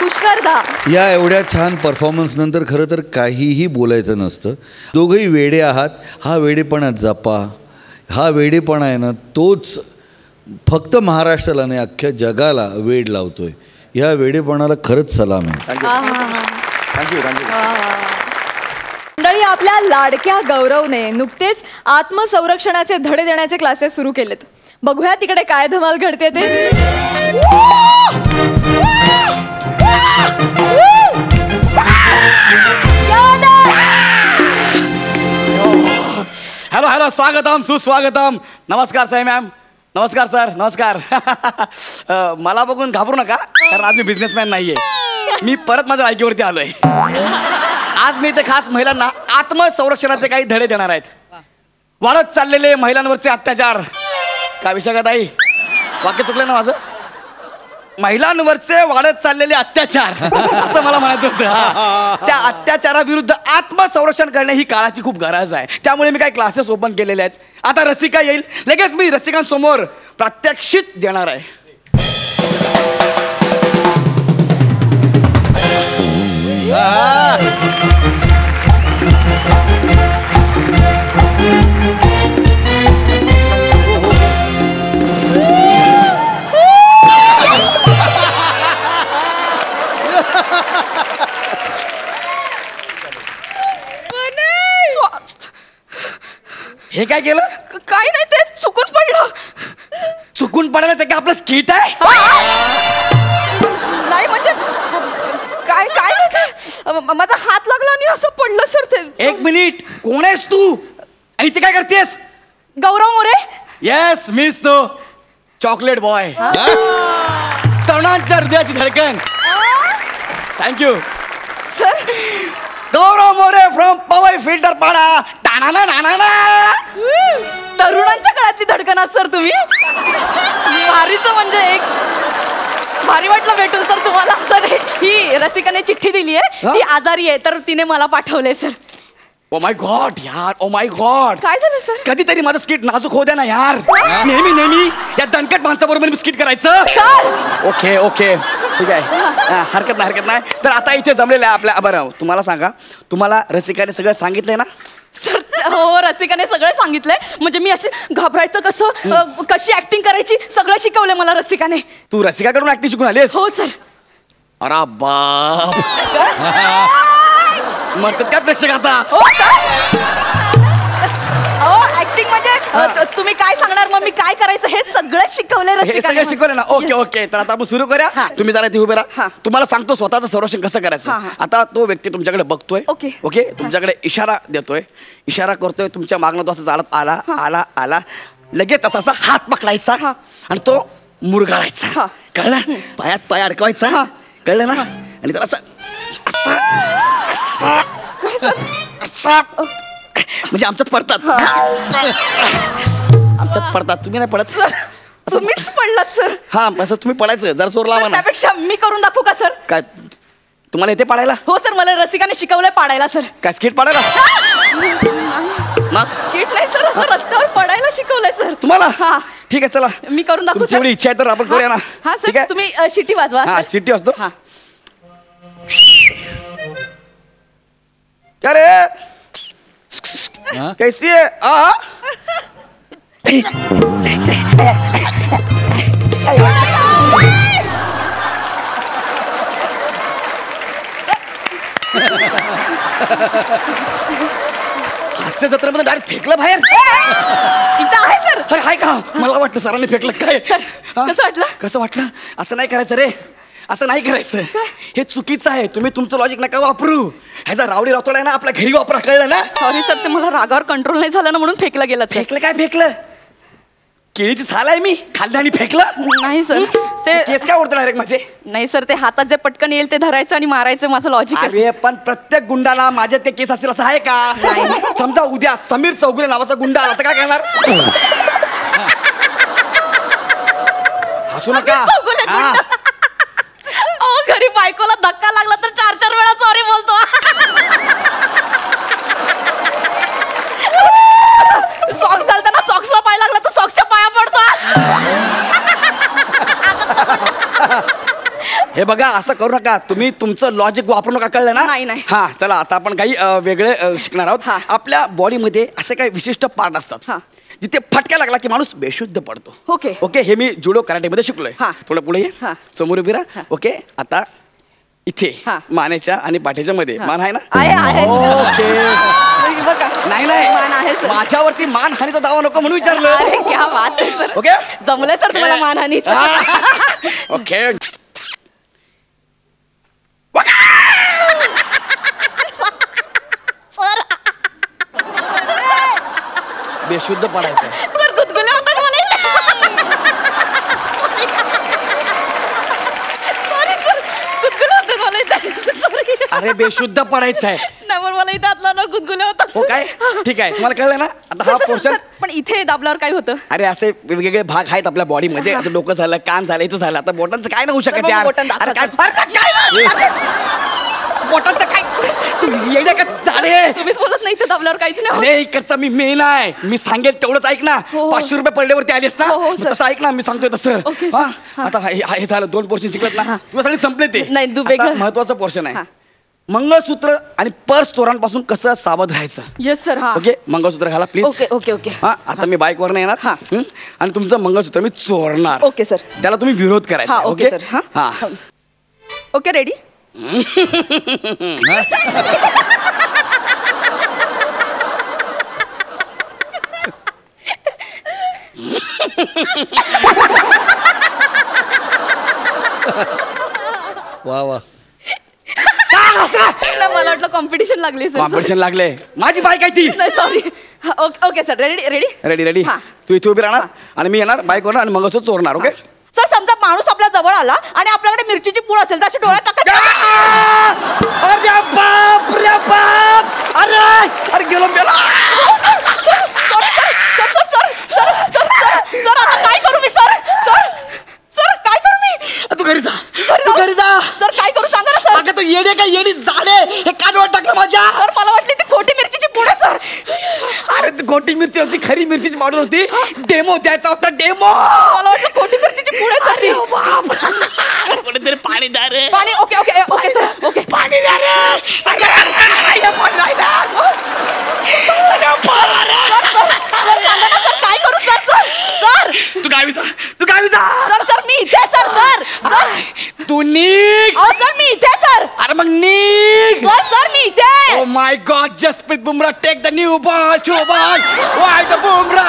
[SPEAKER 1] पुष्करदा
[SPEAKER 5] या एवढ्या छान परफॉर्मन्स नंतर खरं तर काहीही बोलायचं नसतं. दोघंही वेडे आहात. हा वेडेपणा जपा. हा वेडेपणा आहे ना तोच फक्त महाराष्ट्राला नाही अख्ख्या जगाला वेड लावतोय. ह्या वेडेपणाला खरंच सलाम आहे.
[SPEAKER 7] Thank you thank you.
[SPEAKER 1] मंडळी आपल्या लाडक्या गौरवने नुकतेच आत्मसंरक्षणाचे धडे देण्याचे क्लासेस सुरू केलेत. बघूया तिकडे काय धमाल घडते ते.
[SPEAKER 2] हॅलो हॅलो स्वागतम सुस्वागतम. नमस्कार साई मॅम. नमस्कार सर. नमस्कार. मला बघून घाबरू नका कारण आज मी बिझनेसमॅन नाहीये. मी परत माझ्या लायकीवरती आलोय. आज मी इथे खास महिलांना आत्मसंरक्षणाचे काही धडे देणार आहेत. वाढत चाललेले महिलांवरचे अत्याचार. काय विशाखाताई वाक्य चुकलं ना माझं? महिलांवरचे वाढत चाललेले अत्याचार असं मला म्हणायचं होतं. त्या अत्याचाराविरुद्ध आत्मसंरक्षण करणे ही काळाची खूप गरज आहे. त्यामुळे मी काही क्लासेस ओपन केलेले आहेत. आता रसिका येईल लगेच मी रसिकांसमोर प्रात्यक्षिक देणार आहे. हे काय केलं?
[SPEAKER 1] काय नाही ते चुकून पडलं.
[SPEAKER 2] चुकून पडायला ते काय आपलं स्किट आहे?
[SPEAKER 1] नाही म्हणजे काय काय नाही ते. माझा हात लागला आणि असं पडलं सर ते.
[SPEAKER 2] एक मिनिट. कोण आहेस तू आणि ते काय करतेस?
[SPEAKER 1] गौरव मोरे.
[SPEAKER 2] येस मीच तो चॉकलेट बॉय. तरुणांच्या हृदयाची धडकन. Thank you
[SPEAKER 1] sir
[SPEAKER 2] Gaurav More from Powai Filter Pada. टाणा नाना.
[SPEAKER 1] तरुणांच्या काळातली धडकन आहात सर तुम्ही. भारीच म्हणजे एक भारी वाटलं भेटून सर तुम्हाला. तर ही रसिकाने चिठ्ठी दिली आहे. ती आजारी आहे तर तिने मला पाठवले सर.
[SPEAKER 2] ओ माय गॉड यार. ओ माय गॉड.
[SPEAKER 1] काय झालं सर?
[SPEAKER 2] कधीतरी माझं स्किट नाजूक होऊ द्या ना यार. नेहमी नेहमी या दणकट माणसाबरोबर मी स्किट करायचं.
[SPEAKER 1] सर
[SPEAKER 2] ओके ओके ठीक आहे. हरकत नाही. तर आता इथे जमलेलं आहे आपल्या. बरं तुम्हाला सांगा तुम्हाला रसिकाने सगळं सांगितलंय ना?
[SPEAKER 1] सर हो रसिकाने सगळं सांगितलंय. म्हणजे मी अशी घाबरायचं कसं, कशी ऍक्टिंग करायची सगळं शिकवलंय मला रसिकाने.
[SPEAKER 2] तू रसिकाकडून ऍक्टिंग शिकून आलीस?
[SPEAKER 1] हो सर.
[SPEAKER 2] अरे बाप, म्हणतात काय प्रेक्षक आता?
[SPEAKER 1] ऍक्टिंग म्हणजे तुम्ही काय सांगणार मग मी काय करायचं हे सगळं शिकवलंय
[SPEAKER 2] हे
[SPEAKER 1] रसिकाने.
[SPEAKER 2] सगळं शिकवलं ना? ओके ओके, तर आता आपण सुरू करूया. तुम्ही जरा इथे उभे राहा.
[SPEAKER 1] हा.
[SPEAKER 2] तुम्हाला सांगतो स्वतःचं संरक्षण कसं करायचं. आता तो व्यक्ती तुमच्याकडे बघतोय.
[SPEAKER 1] ओके.
[SPEAKER 2] ओके, तुमच्याकडे इशारा देतोय, इशारा करतोय, तुमच्या मागणं तो असं चालत आला आला आला, लगेच तसा असा हात पकडायचा आणि तो मुरगाळायचा. कळलं? पायात पाय अडकवायचा. कळलं ना? आणि त्याला असं म्हणजे आमच्यात पडतात, आमच्यात पडतात. तुम्ही नाही पडत.
[SPEAKER 1] तुम्हीच पडलात सर.
[SPEAKER 2] हा, असं तुम्ही पडायचं. जरा जोर लावा ना.
[SPEAKER 1] त्यापेक्षा मी करून दाखवू का सर?
[SPEAKER 2] काय तुम्हाला येते पाडायला?
[SPEAKER 1] हो सर, मला रसिकाने शिकवलंय पाडायला सर.
[SPEAKER 2] काय स्किट पाडायला?
[SPEAKER 1] स्किट नाही सर, असं रस्त्यावर पडायला शिकवलंय सर
[SPEAKER 2] तुम्हाला?
[SPEAKER 1] हा.
[SPEAKER 2] ठीक आहे, चला
[SPEAKER 1] मी करून दाखवू
[SPEAKER 2] तुमची
[SPEAKER 1] सर.
[SPEAKER 2] एवढी इच्छा आहे तर आपण करूया ना.
[SPEAKER 1] हा
[SPEAKER 2] ठीक
[SPEAKER 1] सर,
[SPEAKER 2] आहे?
[SPEAKER 1] तुम्ही शिटी वाजवा.
[SPEAKER 2] हा,
[SPEAKER 1] सर.
[SPEAKER 2] शिट्टी असतो.
[SPEAKER 1] हा.
[SPEAKER 2] क्या रे, कैसी है? हास्य जत्रेमध्ये डायरेक्ट फेकलं बाहेर.
[SPEAKER 1] इथं आहे सर.
[SPEAKER 2] अरे हाय का? मला वाटलं सरांनी फेकलं काय.
[SPEAKER 1] सर कसं वाटलं?
[SPEAKER 2] कसं वाटलं? असं नाही करायचं रे, असं नाही करायचं. हे चुकीचं आहे. तुम्ही तुमचं लॉजिक नका वापरू. ह्याचा रावडी रावतोड आहे ना, आपल्या घरी वापरा. कळलं ना?
[SPEAKER 1] सॉरी सर, ते मला रागावर कंट्रोल नाही झालं ना म्हणून फेकलं गेलं.
[SPEAKER 2] फेकलं काय? फेकलं केळीची साल आहे, मी खाल्लं आणि फेकलं.
[SPEAKER 1] नाही सर, ते
[SPEAKER 2] केस काय ओढतं डायरेक्ट माझे?
[SPEAKER 1] नाही सर, ते हातात जे पटकन येईल ते धरायचं आणि मारायचं माझं लॉजिक आहे.
[SPEAKER 2] अरे पण प्रत्येक गुंडाला माझ्यात ते केस असतील असं आहे का? समजा उद्या समीर चौगुले नावाचा गुंडा आला तर काय करणार? हसू नका. हा.
[SPEAKER 1] घरी बायकोला धक्का लागला तर 4-4 वेळा सॉरी बोलतो. सॉक्स घालताना सॉक्सला पाय लागला तर सॉक्सच्या पाया पडतो.
[SPEAKER 2] हे बघा, असं करू नका. तुम्ही तुमचं लॉजिक वापरू नका. कळलं ना?
[SPEAKER 1] नाही.
[SPEAKER 2] हा, चला आता आपण काही वेगळे शिकणार आहोत.
[SPEAKER 1] हा.
[SPEAKER 2] आपल्या बॉडीमध्ये असे काही विशिष्ट पार्ट असतात
[SPEAKER 1] हा.
[SPEAKER 2] जिथे फटका लागला की माणूस बेशुद्ध पडतो.
[SPEAKER 1] ओके.
[SPEAKER 2] ओके, हे मी जुडो कराटेमध्ये शिकलोय.
[SPEAKER 1] हा.
[SPEAKER 2] थोडं पुढे ये.
[SPEAKER 1] हा.
[SPEAKER 2] समोर उभी राहा. ओके, आता इथे
[SPEAKER 1] हा.
[SPEAKER 2] मानेच्या आणि पाठीच्या मध्ये मान आहे ना?
[SPEAKER 1] आहे.
[SPEAKER 2] ओके.
[SPEAKER 1] बघा.
[SPEAKER 2] नाही
[SPEAKER 1] मान आहे सर.
[SPEAKER 2] माझ्यावरती मानहानीचा दावा नको म्हणून विचारलं.
[SPEAKER 1] अरे क्या बात आहे सर.
[SPEAKER 2] ओके,
[SPEAKER 1] जमलंय सर तुम्हाला मानहानी.
[SPEAKER 2] ओके. बेशुद्ध पडायचं.
[SPEAKER 1] सर गुदगुल्या होतात मला. सॉरी सर, गुदगुल्या होतात मला. सॉरी.
[SPEAKER 2] अरे बेशुद्ध पडायचं आहे.
[SPEAKER 1] नाही पण मला इथे हातला गुदगुल्या होतात.
[SPEAKER 2] हो काय? ठीक आहे, तुम्हाला कळलं ना? आता हा पोर्शन.
[SPEAKER 1] पण इथे दाबल्यावर काय होतं?
[SPEAKER 2] अरे असे वेगवेगळे भाग आहेत आपल्या बॉडीमध्ये. आता डोकं झालं, कान झालं, इथं झालं. आता बोटांचं काय नाही होऊ शकत यार.
[SPEAKER 1] बोटांचं दाखवा,
[SPEAKER 2] अरे काय बोटांचं काय? तुम्ही येड्या का झाडे?
[SPEAKER 1] तुम्हीच बोलत नाही, इथे दाबल्यावर काहीच नाही होत.
[SPEAKER 2] अरे इकडचा मी मेन आहे. मी सांगेल तेवढंच ऐक ना.
[SPEAKER 1] हो.
[SPEAKER 2] 500 रुपये पडल्यावरती आलीस ना,
[SPEAKER 1] हो,
[SPEAKER 2] मग
[SPEAKER 1] सर.
[SPEAKER 2] तसं ऐक ना, मी सांगतोय तसं.
[SPEAKER 1] ओके,
[SPEAKER 2] हा?
[SPEAKER 1] सर.
[SPEAKER 2] आता हे झालं, 2 पोर्शन शिकलत ना. तुझ्यासाठी संपले ते.
[SPEAKER 1] नाही, वेगळं.
[SPEAKER 2] महत्वाचं पोर्शन आहे.
[SPEAKER 1] हा.
[SPEAKER 2] मंगळसूत्र आणि पर्स चोरांपासून कसं सावध राहायचं.
[SPEAKER 1] Yes sir. हा.
[SPEAKER 2] ओके, मंगळसूत्र घाला प्लीज.
[SPEAKER 1] ओके.
[SPEAKER 2] हा, आता मी बाईकवर नाही येणार.
[SPEAKER 1] हा.
[SPEAKER 2] आणि तुमचं मंगळसूत्र मी चोरणार.
[SPEAKER 1] Okay sir.
[SPEAKER 2] त्याला तुम्ही विरोध करायचा.
[SPEAKER 1] हा, ओके सर.
[SPEAKER 2] हा.
[SPEAKER 1] Okay, ready.
[SPEAKER 5] वा वा.
[SPEAKER 1] नाही, मला वाटलं कॉम्पिटिशन लागली सर.
[SPEAKER 2] कॉम्पिटिशन लागले. माझी बाईक आहे ती.
[SPEAKER 1] नाही sorry. Okay sir, ready.
[SPEAKER 2] Ready.
[SPEAKER 1] हा.
[SPEAKER 2] तू इथे उभी राहणार आणि मी येणार बाईकवर आणि मंगळसूत्र चोरणार. ओके.
[SPEAKER 1] सर, समजा माणूस आपल्या जवळ आला आणि आपल्याकडे मिरचीची पूड असेल तर अशी डोळ्यात टाकायची.
[SPEAKER 2] अरे बाप रे बाप. अरे गेलो.
[SPEAKER 1] सर आता काय करू मी? सर काय करू मी?
[SPEAKER 2] तू घरी जा.
[SPEAKER 1] सर काय करू सांगा ना सर.
[SPEAKER 2] अगं तू येडे काय? येडी झाडे हे काढवत टाकलं माझ्या.
[SPEAKER 1] सर मला वाटली ती खोटी मिरचीची पूड आहे सर.
[SPEAKER 2] अरे ती खोटी मिरची होती, खरी मिरचीची पावडर होती. डेमो द्यायचा होता, डेमो.
[SPEAKER 1] मला वाटलं खोटी मिरचीची पूड आहे सर ती.
[SPEAKER 2] कोणीतरी पाणी द्या रे.
[SPEAKER 1] पाणी. Okay sir. ओके.
[SPEAKER 2] पाणी द्या रे. Bumrah take the new ball शोबाज वाईट बुमरा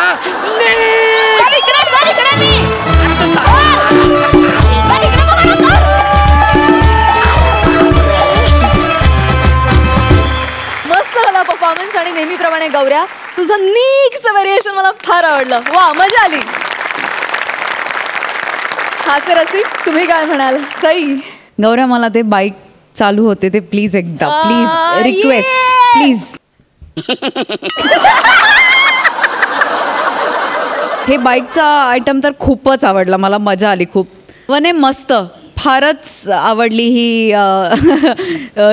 [SPEAKER 1] मस्त झाला परफॉर्मन्स आणि नेहमीप्रमाणे गौऱ्या तुझं नीकचं व्हेरिएशन मला फार आवडलं. वा मजा आली. हास्य रसिक तुम्ही काय म्हणाल? सई
[SPEAKER 4] गौऱ्या मला ते बाईक चालू होते ते प्लीज एकदा प्लीज रिक्वेस्ट प्लीज. हे बाईकचा आयटम तर खूपच आवडला मला. मजा आली खूप. वने मस्त फारच आवडली ही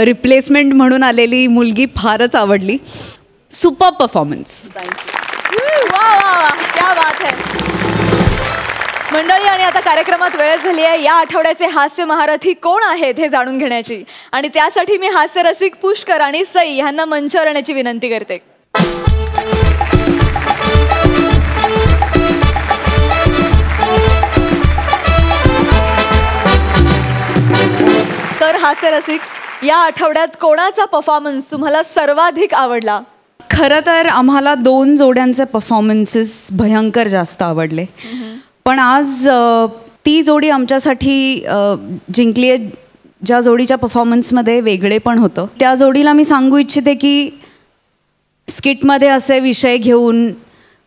[SPEAKER 4] रिप्लेसमेंट म्हणून आलेली मुलगी फारच आवडली. Super performance.
[SPEAKER 1] वा वा वा क्या बात है. मंडळी आणि आता कार्यक्रमात वेळ झाली आहे या आठवड्याचे हास्य महारथी कोण आहेत हे जाणून घेण्याची. आणि त्यासाठी मी हास्य रसिक पुष्कर आणि सई यांना मंचावर येण्याची विनंती करते. तर हास्य रसिक या आठवड्यात कोणाचा परफॉर्मन्स तुम्हाला सर्वाधिक आवडला?
[SPEAKER 4] खरं तर आम्हाला 2 जोड्यांचे परफॉर्मन्सेस भयंकर जास्त आवडले. पण आज ती जोडी आमच्यासाठी जिंकली आहे ज्या जोडीच्या परफॉर्मन्समध्ये वेगळे पण होतं. त्या जोडीला मी सांगू इच्छिते की स्किटमध्ये असे विषय घेऊन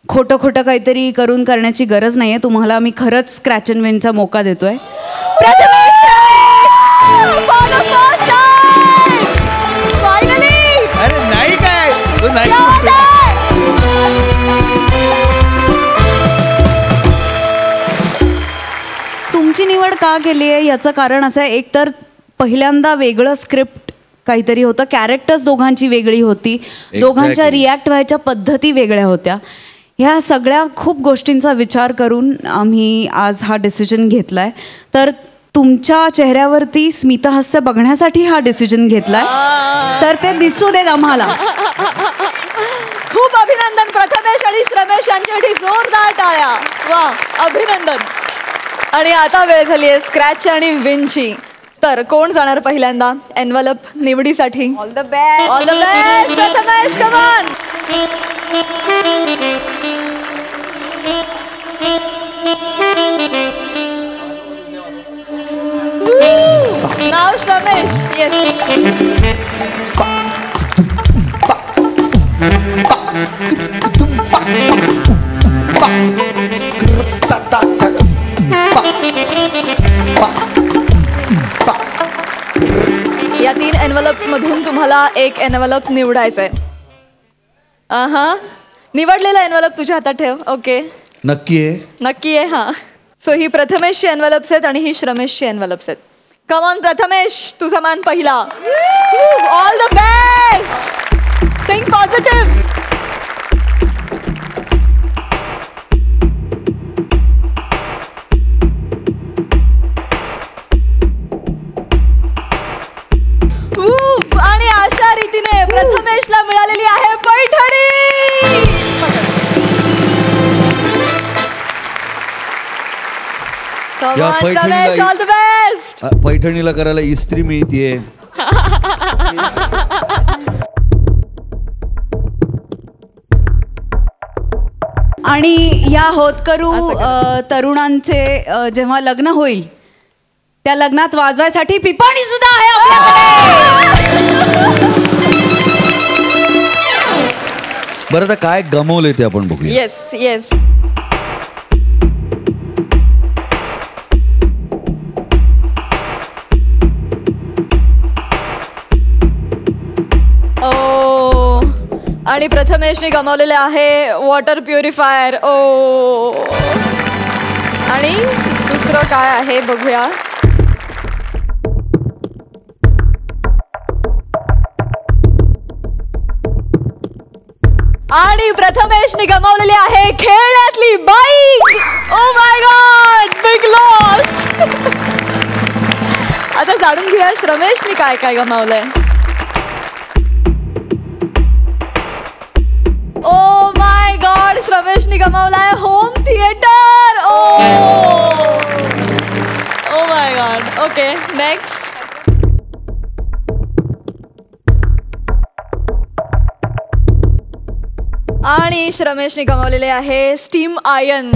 [SPEAKER 4] खोटं खोटं काहीतरी करून करण्याची गरज नाही आहे. तुम्हाला मी खरंच स्क्रॅच अँड विनचा मोका देतोय. प्रथमेश
[SPEAKER 5] अरे नाही काय तो नाही.
[SPEAKER 4] तुमची निवड का केली आहे याचं कारण असं आहे. एक तर पहिल्यांदा वेगळं स्क्रिप्ट काहीतरी होतं. कॅरेक्टर्स दोघांची वेगळी होती. दोघांच्या रिॲक्ट व्हायच्या पद्धती वेगळ्या होत्या. ह्या सगळ्या खूप गोष्टींचा विचार करून आम्ही आज हा डिसिजन घेतला आहे. तर तुमच्या चेहऱ्यावरती स्मितहास्य बघण्यासाठी हा डिसिजन घेतलाय. तर ते दिसू देत आम्हाला.
[SPEAKER 1] खूप अभिनंदन प्रथमेश आणि श्रमेश यांच्यासाठी जोरदार टाळ्या. वा अभिनंदन. आणि आता वेळ झाली आहे स्क्रॅच आणि विनची. तर कोण जाणार पहिल्यांदा एनव्हलप निवडीसाठी? All the best. All the best Prathamesh. Come on. Now श्रमेश. Yes. या 3 एनव्हलप्स मधून तुम्हाला एक एनव्हलप निवडायचा आहे. निवडलेला एनव्हलप तुझ्या हातात ठेव. ओके
[SPEAKER 5] नक्की आहे.
[SPEAKER 1] नक्की आहे. हा सो ही प्रथमेशची एनव्हलप्स आहेत आणि ही श्रमेशची एनव्हलप्स आहेत. कम ऑन प्रथमेश तुझा मान पहिला. All the best. Think positive. आणि अशा रीतीने प्रथमेशला मिळालेली आहे पैठणी. All the best.
[SPEAKER 5] पैठणीला करायला इस्त्री मिळतीये.
[SPEAKER 4] आणि या होतकरू तरुणांचे जेव्हा लग्न होईल त्या लग्नात वाजवायसाठी पिपाणी सुद्धा आहे आपल्याकडे.
[SPEAKER 5] बरं आता काय गमवले ते आपण बघूया.
[SPEAKER 1] Yes yes. ओ आणि प्रथमेशने गमावलेले आहे वॉटर प्युरिफायर. ओ आणि दुसरं काय आहे बघूया. आणि प्रथमेशने गमावलेली आहे खेळण्यातली bike. Oh my God big loss. आता जाणून घेऊया श्रमेशने काय काय गमावलंय. ओ माय गॉड श्रमेशने गमावलाय home theatre. Oh my God. Okay next. आणि रमेशने गमावलेले आहे स्टीम आयन.